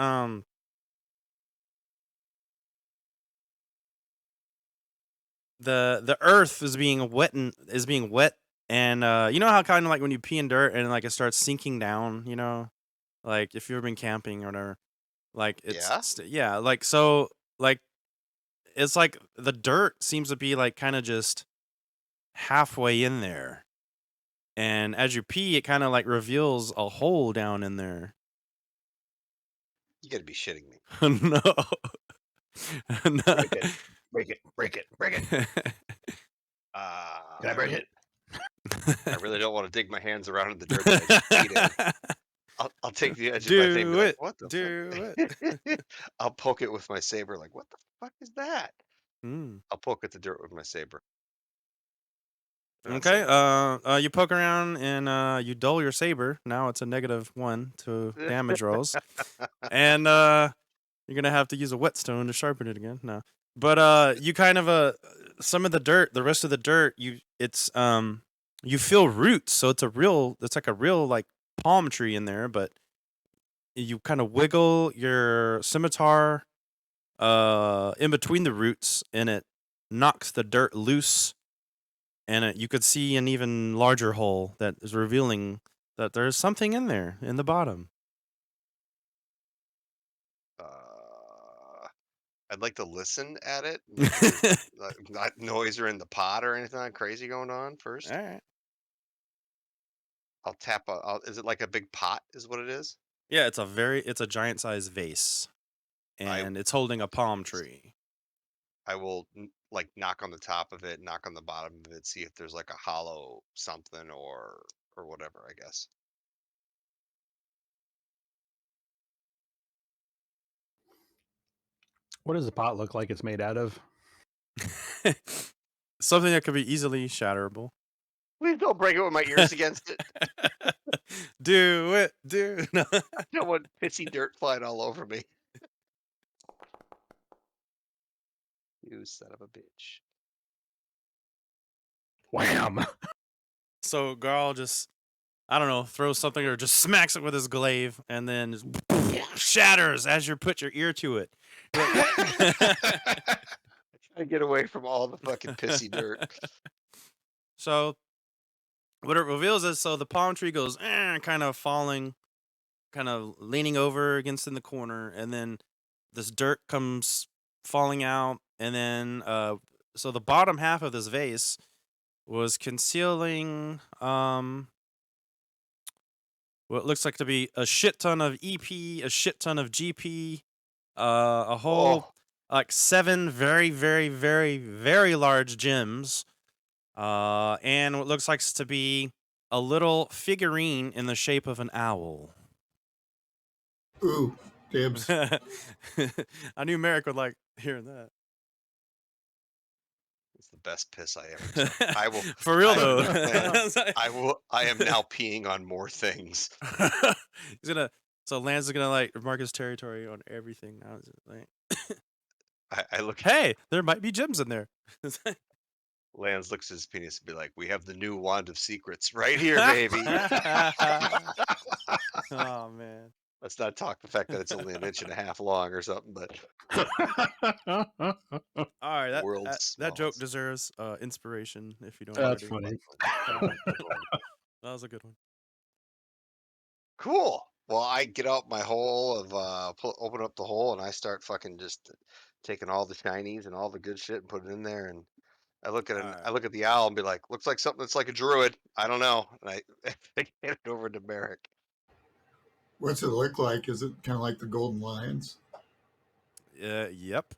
the earth is being wet and you know how kind of like when you pee in dirt and like it starts sinking down, you know, like if you've ever been camping or whatever, like Yeah? yeah, like so like it's like the dirt seems to be like kind of just halfway in there. And as you pee, it kind of like reveals a hole down in there. You gotta be shitting me. No. No. Break it. Break it. Break it. Break it. Can I break it? I really don't want to dig my hands around in the dirt that I just peed in. I'll take the edge of my thing and Do be like, it. what the Do fuck? I'll poke it with my saber, like, what the fuck is that? Mm. I'll poke at the dirt with my saber. Not Okay. saber. You poke around and you dull your saber. Now it's a -1 to damage rolls, and you're gonna have to use a whetstone to sharpen it again. No, but you kind of some of the dirt, the rest of the dirt, you feel roots, so it's like a real like palm tree in there, but you kind of wiggle your scimitar in between the roots, and it knocks the dirt loose, and you could see an even larger hole that is revealing that there's something in there in the bottom. I'd like to listen at it. Make sure there's not noise or in the pot or anything like crazy going on first. All right. I'll tap. Is it like a big pot? Is what it is? Yeah, it's a giant sized vase, and it's holding a palm tree. I will like knock on the top of it, knock on the bottom of it, see if there's like a hollow something or whatever. I guess. What does the pot look like it's made out of? Something that could be easily shatterable. Please don't break it with my ears against it. Do it, no. I don't want pissy dirt flying all over me. You son of a bitch. Wham! So Garl just, I don't know, throws something or just smacks it with his glaive, and then just shatters as you put your ear to it. I get away from all the fucking pissy dirt. So what it reveals is, so the palm tree goes kind of falling, kind of leaning over against in the corner, and then this dirt comes falling out, and then so the bottom half of this vase was concealing what looks like to be a shit ton of EP, a shit ton of GP, a whole like 7 very, very, very, very large gems, and what looks like to be a little figurine in the shape of an owl. Ooh, dibs. I knew Merrick would like hearing that. It's the best piss I ever took. I will. For real though. I will. I am now peeing on more things. He's gonna. So Lance is gonna like mark his territory on everything now. Like, I look. Hey, there might be gems in there. Lance looks at his penis and be like, "We have the new wand of secrets right here, baby." Oh man. Let's not talk the fact that it's only 1.5 inches long or something, but All right, world's that joke smallest. deserves inspiration if you don't That's already. funny. That was a good one. Cool. Well, I get out my hole of open up the hole, and I start fucking just taking all the shinies and all the good shit and put it in there. And I look at Alright. I look at the owl and be like, looks like something that's like a druid. I don't know. And I hand it over to Merrick. What's it look like? Is it kind of like the Golden Lions? Yep.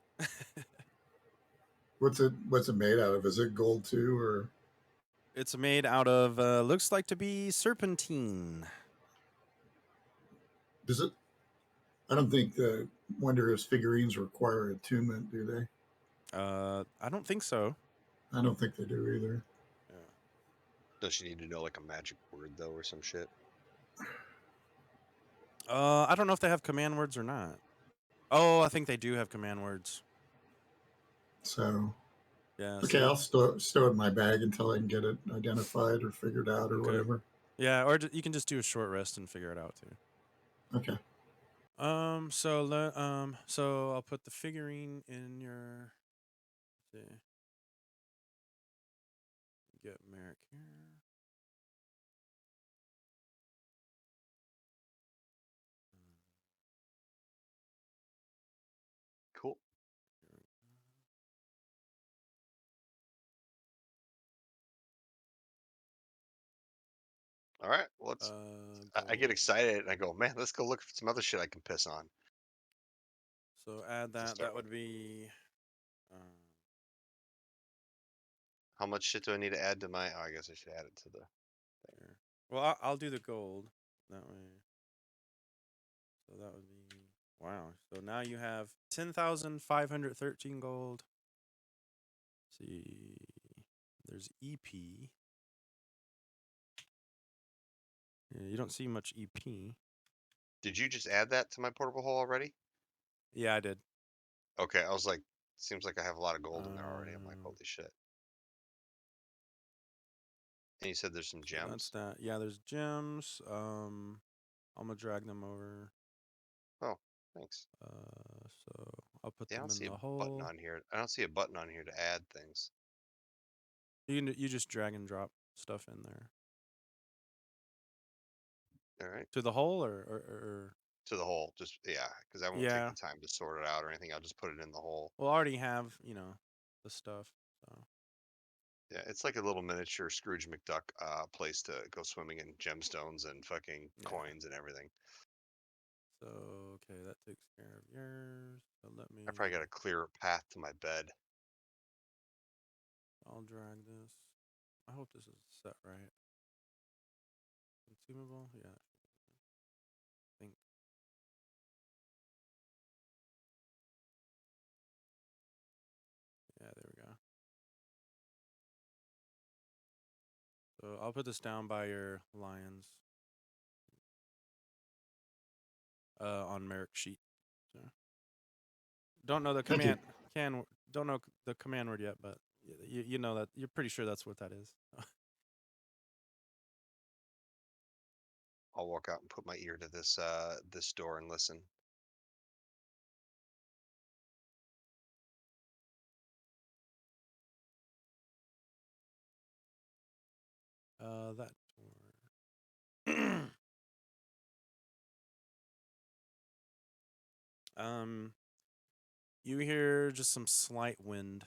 What's it made out of? Is it gold too, or It's made out of looks like to be serpentine. does it? I don't think the Wondrous figurines require attunement, do they? I don't think so. I don't think they do either. Does she need to know like a magic word though, or some shit? I don't know if they have command words or not. Oh, I think they do have command words. So Yeah. Okay, So I'll stow it in my bag until I can get it identified or figured out or okay. whatever. Yeah, or you can just do a short rest and figure it out too. Okay. So I'll put the figurine in your. Let's see. Get Merrick here. Cool. All right. Well, let's. I get Gold. excited and I go, man, let's go look for some other shit I can piss on. So add To that. start That with. would be. How much shit do I need to add to my? Oh, I guess I should add it to the. Here. Well, I'll do the gold that way. So that would be wow. So now you have 10,513 gold. Let's see, there's EP. Yeah, you don't see much EP. Did you just add that to my portable hole already? Yeah, I did. Okay, I was like, seems like I have a lot of gold in there already. I'm like, holy shit. And you said there's some So that's gems. that. Yeah, there's gems. I'm gonna drag them over. Oh, thanks. So I'll put Yeah, I them don't in see the a button hole. on here. I don't see a button on here to add things. You just drag and drop stuff in there All right. to the hole or To the hole. Just, yeah, because I won't take yeah. the time to sort it out or anything. I'll just put it in the hole. We'll already have the stuff. So Yeah, it's like a little miniature Scrooge McDuck place to go swimming in gemstones and fucking yeah. coins and everything. So okay, that takes care of yours. So let me. I probably got a clearer path to my bed. I'll drag this. I hope this is set right. Consumable? Yeah. I think. Yeah, there we go. So I'll put this down by your lions. On Merrick's sheet. So don't know the Thank you. command. Don't know the command word yet, but you know that you're pretty sure that's what that is. I'll walk out and put my ear to this this door and listen. That door. You hear just some slight wind.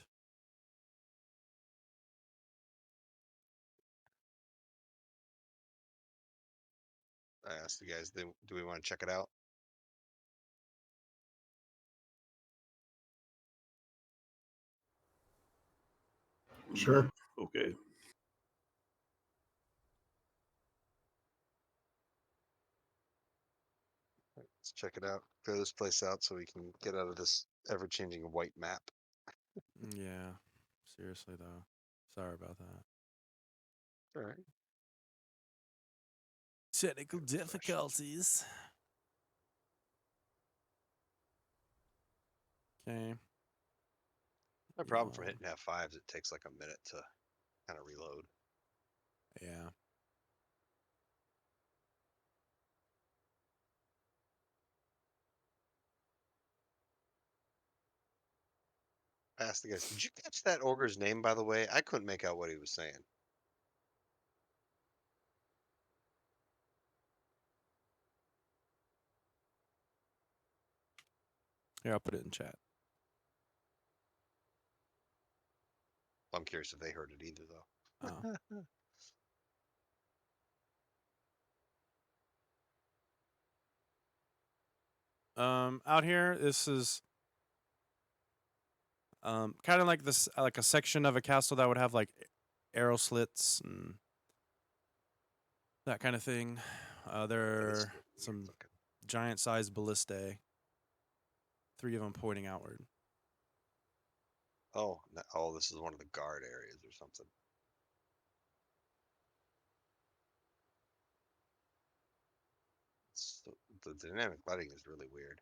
I asked the guys, do we want to check it out? Sure. Okay. Let's check it out. Clear this place out so we can get out of this ever-changing white map. Yeah. Seriously though. Sorry about that. All right. Technical difficulties. Okay. My problem for hitting F5 is it takes like a minute to kind of reload. Yeah. I asked the guys, did you catch that ogre's name, by the way? I couldn't make out what he was saying. Here, I'll put it in chat. I'm curious if they heard it either, though. Oh. Out here, this is kind of like this, like a section of a castle that would have like arrow slits and that kind of thing. There are some giant-sized ballistae. 3 of them pointing outward. Oh, oh, this is one of the guard areas or something. The dynamic lighting is really weird.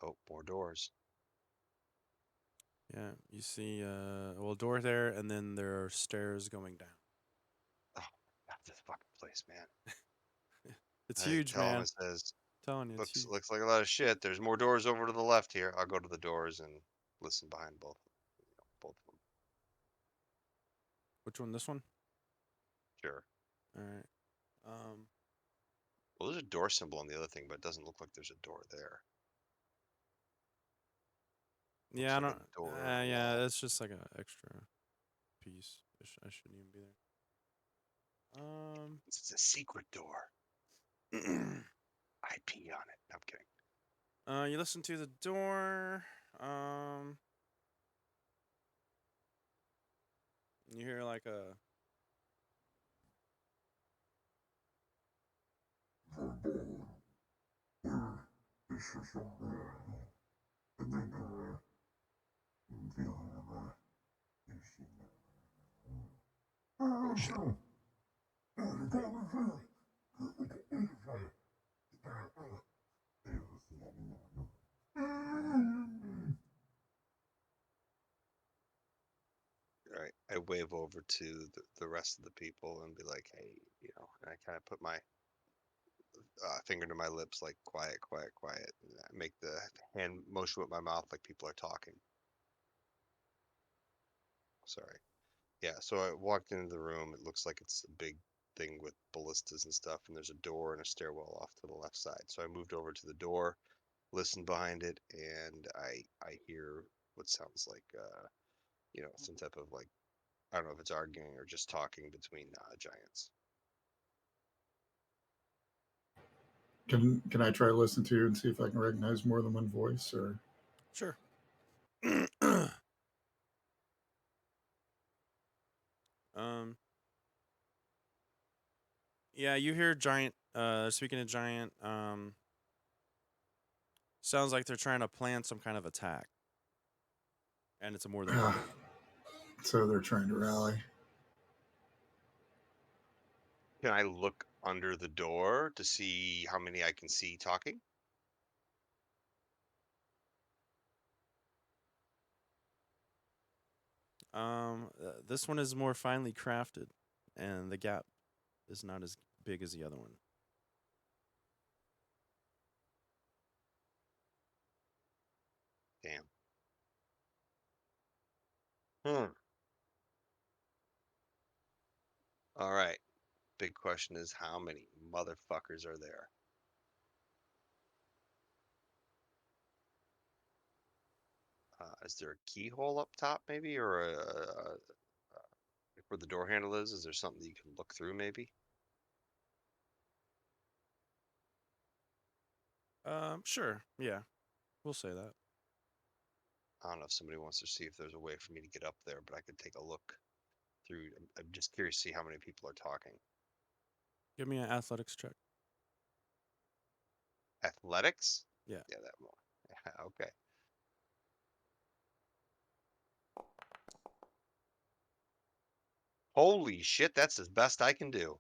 Oh, more doors. Yeah, you see well, door there, and then there are stairs going down. Oh, God, this fucking place, man. It's I huge, tell him, man. it says, Telling you, it's huge. looks like a lot of shit. There's more doors over to the left here. I'll go to the doors and listen behind both of them. Which one? This one? Sure. All right. Well, there's a door symbol on the other thing, but it doesn't look like there's a door there. Yeah, I Looks like don't. a door on the Yeah, wall. it's just like an extra piece. I shouldn't even be there. It's a secret door. I pee on it. No, I'm kidding. You listen to the door. You hear like a. Oh shit. All right. I wave over to the rest of the people and be like, hey, and I kind of put my finger to my lips, like quiet, quiet, quiet. And I make the hand motion with my mouth like people are talking. Sorry. Yeah, so I walked into the room. It looks like it's a big thing with ballistas and stuff, and there's a door and a stairwell off to the left side. So I moved over to the door, listened behind it, and I hear what sounds like some type of like, I don't know if it's arguing or just talking between giants. Can I try to listen to and see if I can recognize more than one voice? Or Sure. Yeah, you hear giant. Speaking of giant, sounds like they're trying to plan some kind of attack, and it's more than one. So they're trying to rally. Can I look under the door to see how many I can see talking? This one is more finely crafted, and the gap is not as big as the other one. Damn. All right. Big question is, how many motherfuckers are there? Is there a keyhole up top, maybe, or where the door handle is? Is there something that you can look through, maybe? Sure. Yeah, we'll say that. I don't know if somebody wants to see if there's a way for me to get up there, but I could take a look through. I'm just curious to see how many people are talking. Give me an athletics check. Athletics? Yeah. Yeah, that more. Yeah, okay. Holy shit, that's the best I can do.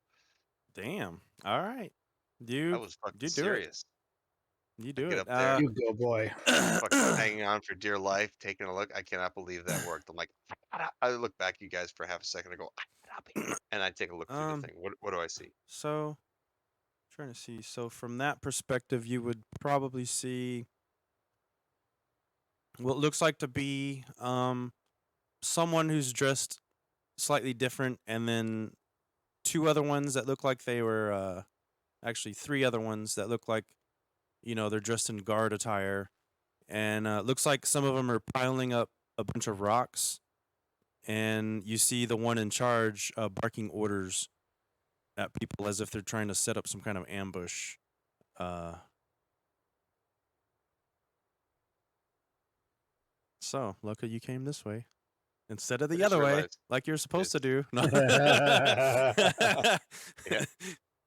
Damn. All right. I You was fucking do it. serious. You I do get it. up there, You go, boy. fucking hanging on for dear life, taking a look. I cannot believe that worked. I'm like, I look back at you guys for half a second. I go, and I take a look through the thing. What do I see? So, trying to see. So from that perspective, you would probably see what looks like to be someone who's dressed slightly different, and then two other ones that look like they were actually three other ones that look like they're dressed in guard attire, and looks like some of them are piling up a bunch of rocks, and you see the one in charge barking orders at people as if they're trying to set up some kind of ambush. So, Luca, you came this way instead of I the just other way, realized like you're supposed to do. No. Yeah.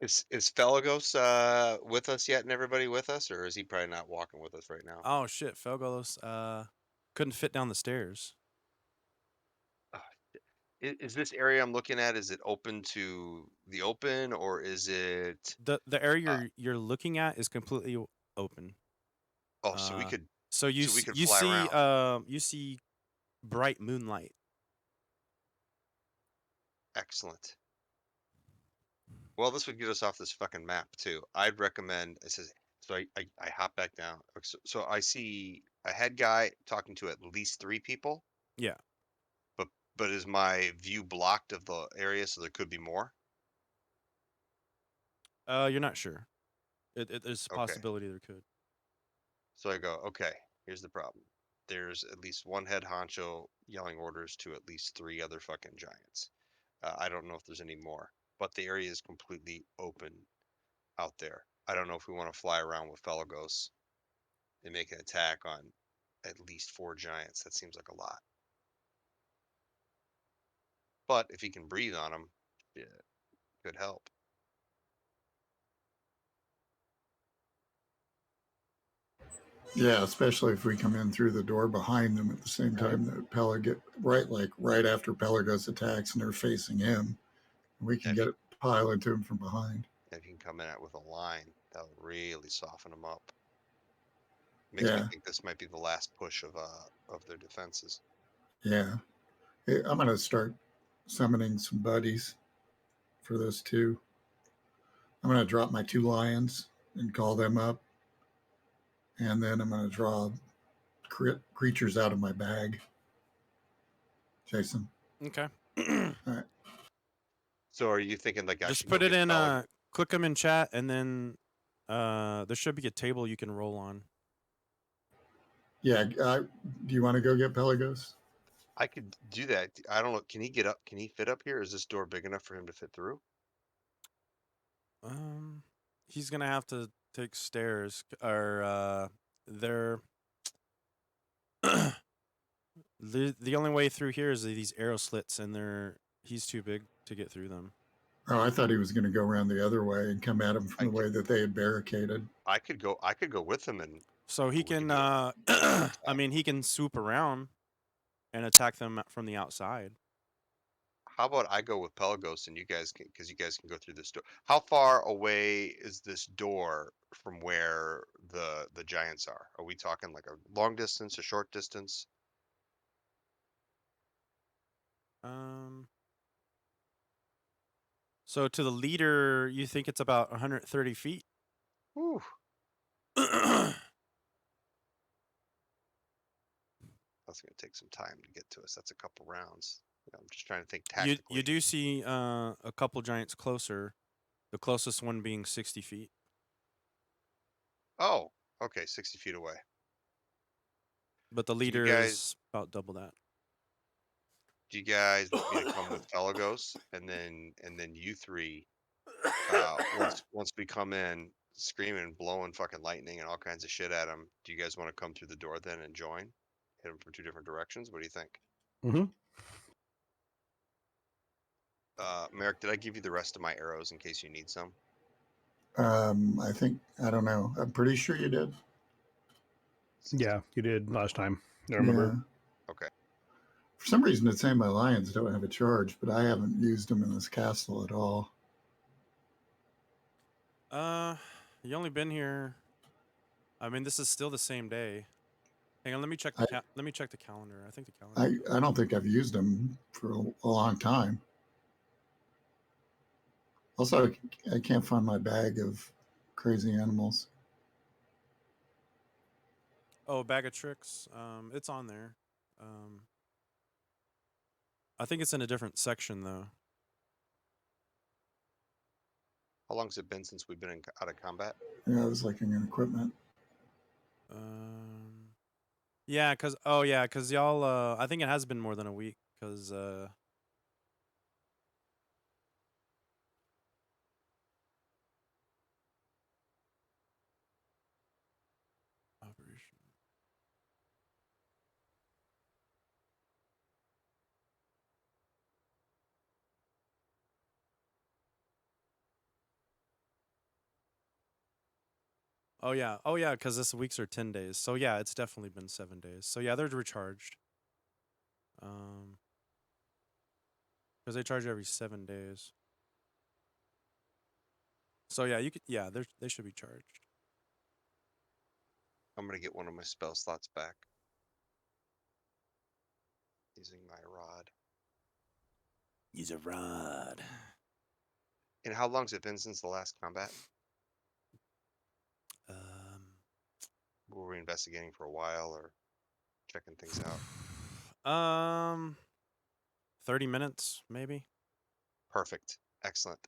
Is Felagos with us yet, and everybody with us, or is he probably not walking with us right now? Oh shit, Felgolos couldn't fit down the stairs. Is this area I'm looking at, is it open to the open, or is it The area you're looking at is completely open. so we could So you So we s- can you fly see around. you see bright moonlight. Excellent. Well, this would get us off this fucking map too. I'd recommend. It says so. I hop back down. So I see a head guy talking to at least 3 people. Yeah. But is my view blocked of the area, so there could be more? You're not sure. There's a Okay. possibility there could. So I go, okay, here's the problem. There's at least one head honcho yelling orders to at least 3 other fucking giants. I don't know if there's any more, but the area is completely open out there. I don't know if we want to fly around with Felagos and make an attack on at least 4 giants. That seems like a lot. But if he can breathe on them, yeah, could help. Yeah, especially if we come in through the door behind them at the same time that Pella get right after Pelagos attacks and they're facing him. We can If get he, it pile into him from behind. if he can come in at with a line, that would really soften them up. Makes me Yeah, think this might be the last push of their defenses. yeah. Hey, I'm gonna start summoning some buddies for those 2. I'm gonna drop my 2 lions and call them up, and then I'm gonna draw creatures out of my bag. Jason. Okay. All right. So are you thinking like I Just should go put it get in. Pelag? Click them in chat, and then there should be a table you can roll on. Yeah. Do you want to go get Pelagos? I could do that. I don't know. Can he get up? Can he fit up here? Is this door big enough for him to fit through? He's gonna have to take stairs, or they're the only way through here is these arrow slits, and he's too big to get through them. Oh, I thought he was going to go around the other way and come at him from the way that they had barricaded. I could go with him and So he we can. could do I mean, he can swoop around and attack them from the outside. how about I go with Pelagos and you guys can, because you guys can go through this door. How far away is this door from where the giants are? Are we talking like a long distance, a short distance? So to the leader, you think it's about 130 feet? Whew. That's going to take some time to get to us. That's a couple rounds. I'm just trying to think You tactically. do see a couple giants closer, the closest one being 60 feet. Oh, okay, 60 feet away. But the Do you leader guys is about double that. do you guys want me to come with Pelagos and then you 3 once we come in screaming, blowing fucking lightning and all kinds of shit at them, do you guys want to come through the door then and join? Hit them from 2 different directions? What do you think? Mm-hmm. Merrick, did I give you the rest of my arrows in case you need some? I don't know. I'm pretty sure you did. Yeah, you did last time. I Yeah. remember. Okay. For some reason, it's saying my lions don't have a charge, but I haven't used them in this castle at all. You only been here. I mean, this is still the same day. Hang on, let me check I- let me check the calendar. I think the calendar. I don't think I've used them for a long time. Also, I can't find my bag of crazy animals. Oh, bag of tricks. It's on there. I think it's in a different section though. How long's it been since we've been out of combat? Yeah, I was looking at equipment. Yeah, cause y'all. I think it has been more than a week. Cause operation. Oh yeah, cause this weeks are 10 days. So yeah, it's definitely been 7 days. So yeah, they're recharged. Cause they charge every 7 days. So yeah, they should be charged. I'm gonna get one of my spell slots back. Using my rod. Use a rod. And how long's it been since the last combat? Were we investigating for a while or checking things out? 30 minutes maybe. Perfect. Excellent.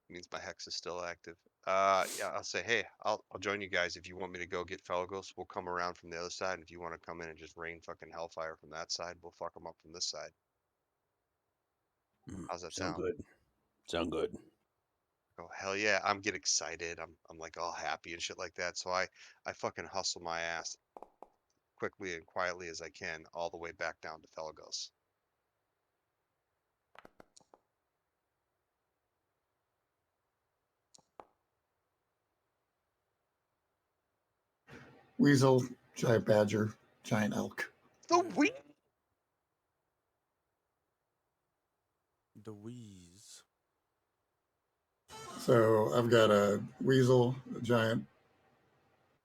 Means my hex is still active. Yeah, I'll say, hey, I'll join you guys if you want me to go get Felagos. We'll come around from the other side. And if you want to come in and just rain fucking hellfire from that side, we'll fuck them up from this side. How's that sound? good. Sound good. Oh hell yeah! I'm get excited. I'm like all happy and shit like that. So I fucking hustle my ass quickly and quietly as I can all the way back down to Felagos. Weasel, giant badger, giant elk. The we The wheeze. So I've got a weasel, a giant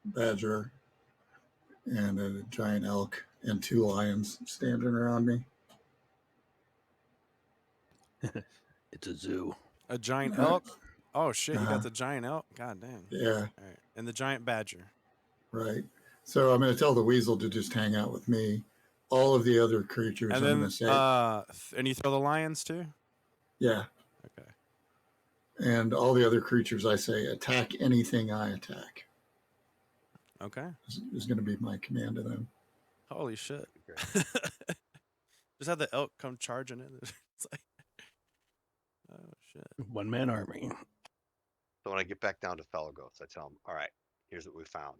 badger, and a giant elk, and 2 lions standing around me. It's a zoo. A giant Uh, elk. Oh shit! You Uh-huh. got the giant elk. God dang. Yeah, All right. And the giant badger. right. So I'm going to tell the weasel to just hang out with me. All of the other creatures, And I'm then going to say, and you throw the lions too. yeah. Okay. And all the other creatures, I say, attack anything I attack. Okay. Is going to be my command to them. Holy shit. Just have the elk come charging in. It's like, oh shit. 1-man army. So when I get back down to Felagos, I tell them, all right, here's what we found.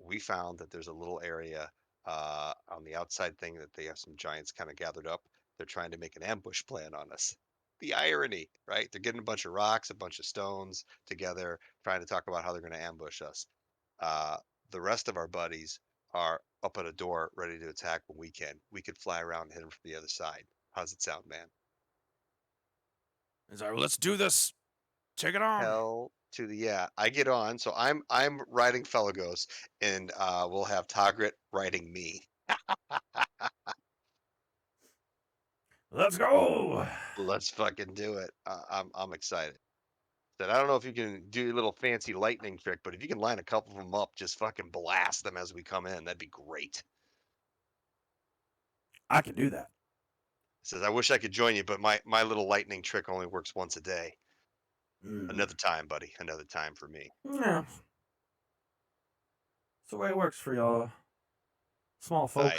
We found that there's a little area on the outside thing that they have some giants kind of gathered up. They're trying to make an ambush plan on us. The irony, right? They're getting a bunch of rocks, a bunch of stones together, trying to talk about how they're going to ambush us. The rest of our buddies are up at a door ready to attack when we can. We could fly around and hit them from the other side. How's it sound, man? He's like, let's do this. Take it on. Hell to the yeah. I get on, so I'm riding Felagos, and we'll have Togrit riding me. Let's go. Let's fucking do it. I'm excited. That I don't know if you can do a little fancy lightning trick, but if you can line a couple of them up, just fucking blast them as we come in, that'd be great. I can do that. Says I wish I could join you, but my little lightning trick only works once a day. Another time, buddy. Another time for me. Yeah. It's the way it works for y'all. Small folk.